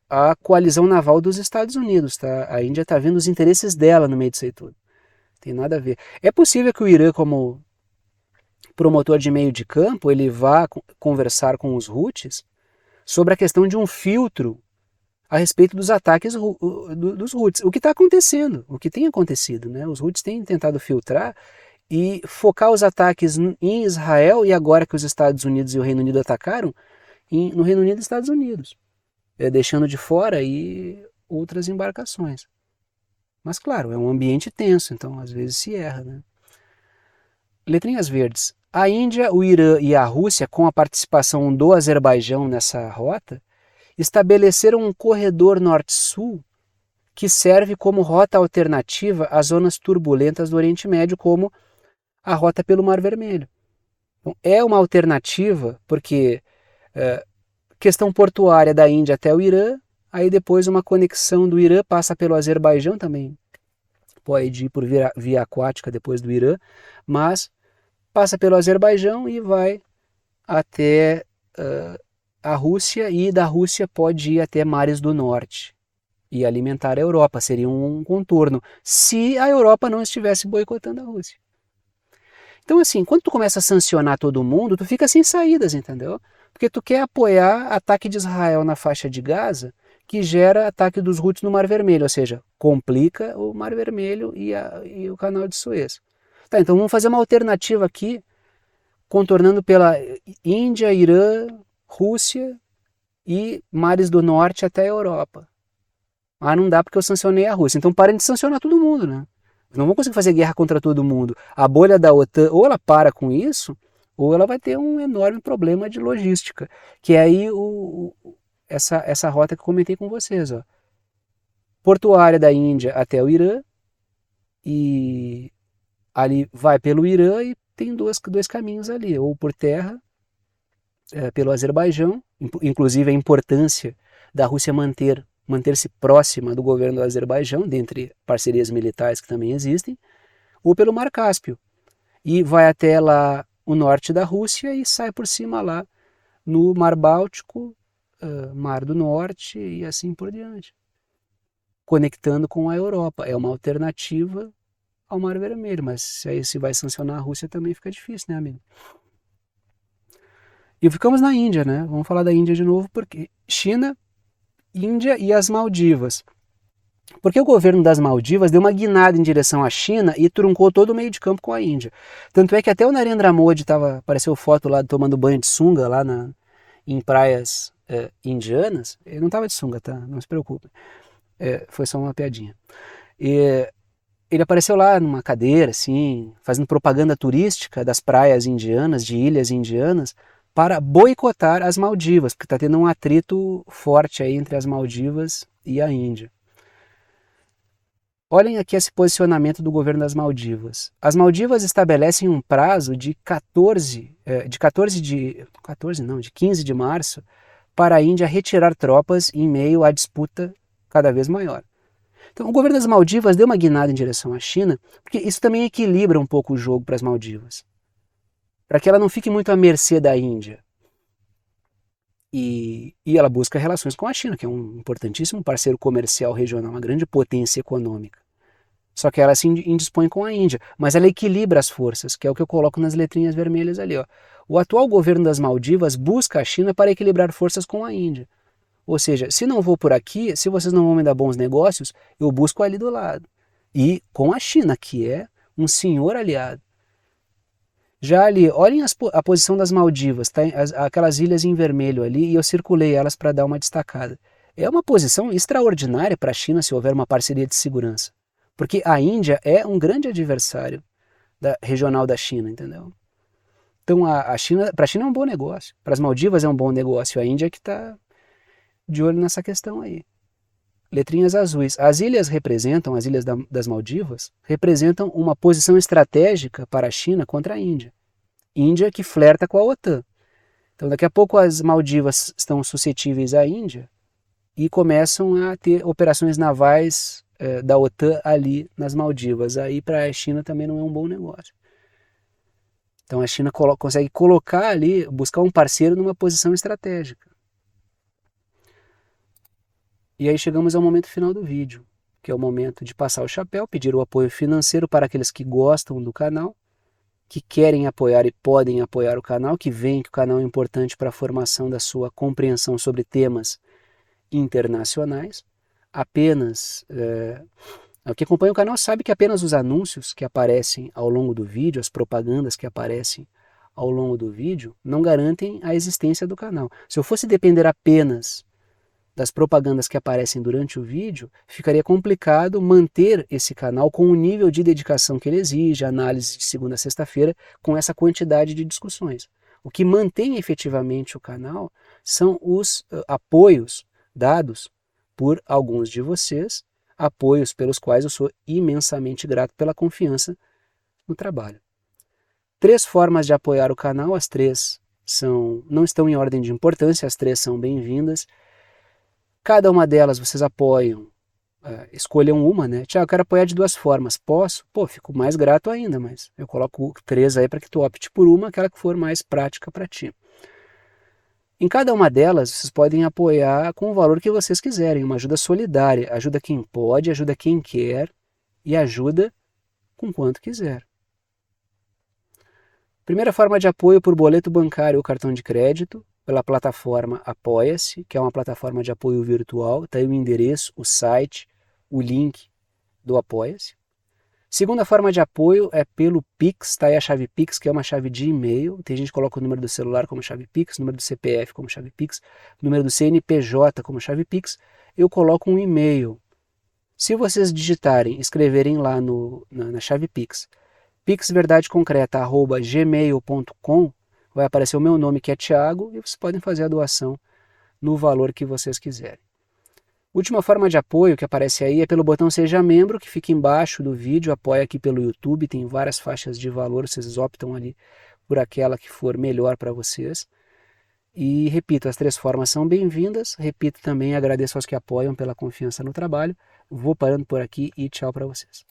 à coalizão naval dos Estados Unidos. Tá? A Índia está vendo os interesses dela no meio disso aí tudo. Tem nada a ver. É possível que o Irã, como promotor de meio de campo, ele vá conversar com os Houthis sobre a questão de um filtro a respeito dos ataques dos Houthis. O que está acontecendo, o que tem acontecido, né? Os Houthis têm tentado filtrar e focar os ataques em Israel e agora que os Estados Unidos e o Reino Unido atacaram, no Reino Unido e Estados Unidos, deixando de fora aí outras embarcações. Mas claro, é um ambiente tenso, então às vezes se erra, né? Letrinhas verdes. A Índia, o Irã e a Rússia, com a participação do Azerbaijão nessa rota, estabeleceram um corredor norte-sul que serve como rota alternativa às zonas turbulentas do Oriente Médio, como a rota pelo Mar Vermelho. Então, é uma alternativa, porque questão portuária da Índia até o Irã, aí depois uma conexão do Irã passa pelo Azerbaijão também, pode ir por via aquática depois do Irã, mas passa pelo Azerbaijão e vai até a Rússia, e da Rússia pode ir até mares do norte e alimentar a Europa. Seria um contorno, se a Europa não estivesse boicotando a Rússia. Então assim, quando tu começa a sancionar todo mundo, tu fica sem saídas, entendeu? Porque tu quer apoiar ataque de Israel na faixa de Gaza, que gera ataque dos Houthis no Mar Vermelho, ou seja, complica o Mar Vermelho e o Canal de Suez. Tá, então vamos fazer uma alternativa aqui, contornando pela Índia, Irã, Rússia e mares do norte até a Europa. Ah, não dá porque eu sancionei a Rússia. Então parem de sancionar todo mundo, né? Não vão conseguir fazer guerra contra todo mundo. A bolha da OTAN, ou ela para com isso, ou ela vai ter um enorme problema de logística, que é aí essa rota que eu comentei com vocês. Ó. Portuária da Índia até o Irã, e ali vai pelo Irã e tem dois caminhos ali, ou por terra, pelo Azerbaijão, inclusive a importância da Rússia manter-se próxima do governo do Azerbaijão, dentre parcerias militares que também existem, ou pelo Mar Cáspio, e vai até lá o norte da Rússia e sai por cima lá no Mar Báltico, Mar do Norte e assim por diante, conectando com a Europa. É uma alternativa ao Mar Vermelho, mas aí se vai sancionar a Rússia também fica difícil, né, amigo? E ficamos na Índia, né? Vamos falar da Índia de novo, porque China, Índia e as Maldivas. Porque o governo das Maldivas deu uma guinada em direção à China e truncou todo o meio de campo com a Índia. Tanto é que até o Narendra Modi apareceu foto lá tomando banho de sunga lá em praias indianas. Ele não estava de sunga, tá? Não se preocupe. Foi só uma piadinha. Ele apareceu lá numa cadeira, assim, fazendo propaganda turística das praias indianas, de ilhas indianas, para boicotar as Maldivas, porque está tendo um atrito forte aí entre as Maldivas e a Índia. Olhem aqui esse posicionamento do governo das Maldivas. As Maldivas estabelecem um prazo de 15 de março para a Índia retirar tropas em meio à disputa cada vez maior. Então, o governo das Maldivas deu uma guinada em direção à China, porque isso também equilibra um pouco o jogo para as Maldivas, para que ela não fique muito à mercê da Índia. E ela busca relações com a China, que é um importantíssimo parceiro comercial regional, uma grande potência econômica. Só que ela se indispõe com a Índia, mas ela equilibra as forças, que é o que eu coloco nas letrinhas vermelhas ali. Ó. O atual governo das Maldivas busca a China para equilibrar forças com a Índia. Ou seja, se não vou por aqui, se vocês não vão me dar bons negócios, eu busco ali do lado. E com a China, que é um senhor aliado. Já ali, olhem a posição das Maldivas, tá? Aquelas ilhas em vermelho ali, e eu circulei elas para dar uma destacada. É uma posição extraordinária para a China se houver uma parceria de segurança. Porque a Índia é um grande adversário regional da China, entendeu? Então a China, para a China é um bom negócio, para as Maldivas é um bom negócio, a Índia que está de olho nessa questão aí. Letrinhas azuis. As ilhas das Maldivas, representam uma posição estratégica para a China contra a Índia. Índia que flerta com a OTAN. Então daqui a pouco as Maldivas estão suscetíveis à Índia e começam a ter operações navais da OTAN ali nas Maldivas. Aí para a China também não é um bom negócio. Então a China consegue colocar ali, buscar um parceiro numa posição estratégica. E aí chegamos ao momento final do vídeo, que é o momento de passar o chapéu, pedir o apoio financeiro para aqueles que gostam do canal, que querem apoiar e podem apoiar o canal, que veem que o canal é importante para a formação da sua compreensão sobre temas internacionais. Apenas, quem acompanha o canal sabe que apenas os anúncios que aparecem ao longo do vídeo, as propagandas que aparecem ao longo do vídeo, não garantem a existência do canal. Se eu fosse depender apenas das propagandas que aparecem durante o vídeo, ficaria complicado manter esse canal com o nível de dedicação que ele exige, análise de segunda a sexta-feira, com essa quantidade de discussões. O que mantém efetivamente o canal são os apoios dados por alguns de vocês, apoios pelos quais eu sou imensamente grato pela confiança no trabalho. 3 formas de apoiar o canal, as 3 não estão em ordem de importância, as 3 são bem-vindas. Cada uma delas vocês apoiam, escolham uma, né? Tiago, eu quero apoiar de 2 formas, posso? Pô, fico mais grato ainda, mas eu coloco 3 aí para que tu opte por uma, aquela que for mais prática para ti. Em cada uma delas, vocês podem apoiar com o valor que vocês quiserem, uma ajuda solidária, ajuda quem pode, ajuda quem quer e ajuda com quanto quiser. Primeira forma de apoio por boleto bancário ou cartão de crédito, pela plataforma Apoia-se, que é uma plataforma de apoio virtual, está aí o endereço, o site, o link do Apoia-se. Segunda forma de apoio é pelo Pix, está aí a chave Pix, que é uma chave de e-mail. Tem gente que coloca o número do celular como chave Pix, número do CPF como chave Pix, número do CNPJ como chave Pix. Eu coloco um e-mail. Se vocês digitarem, escreverem lá na chave Pix, pixverdadeconcreta@gmail.com, vai aparecer o meu nome, que é Thiago, e vocês podem fazer a doação no valor que vocês quiserem. Última forma de apoio que aparece aí é pelo botão Seja Membro, que fica embaixo do vídeo, apoia aqui pelo YouTube, tem várias faixas de valor, vocês optam ali por aquela que for melhor para vocês. E repito, as 3 formas são bem-vindas, repito também, agradeço aos que apoiam pela confiança no trabalho, vou parando por aqui e tchau para vocês.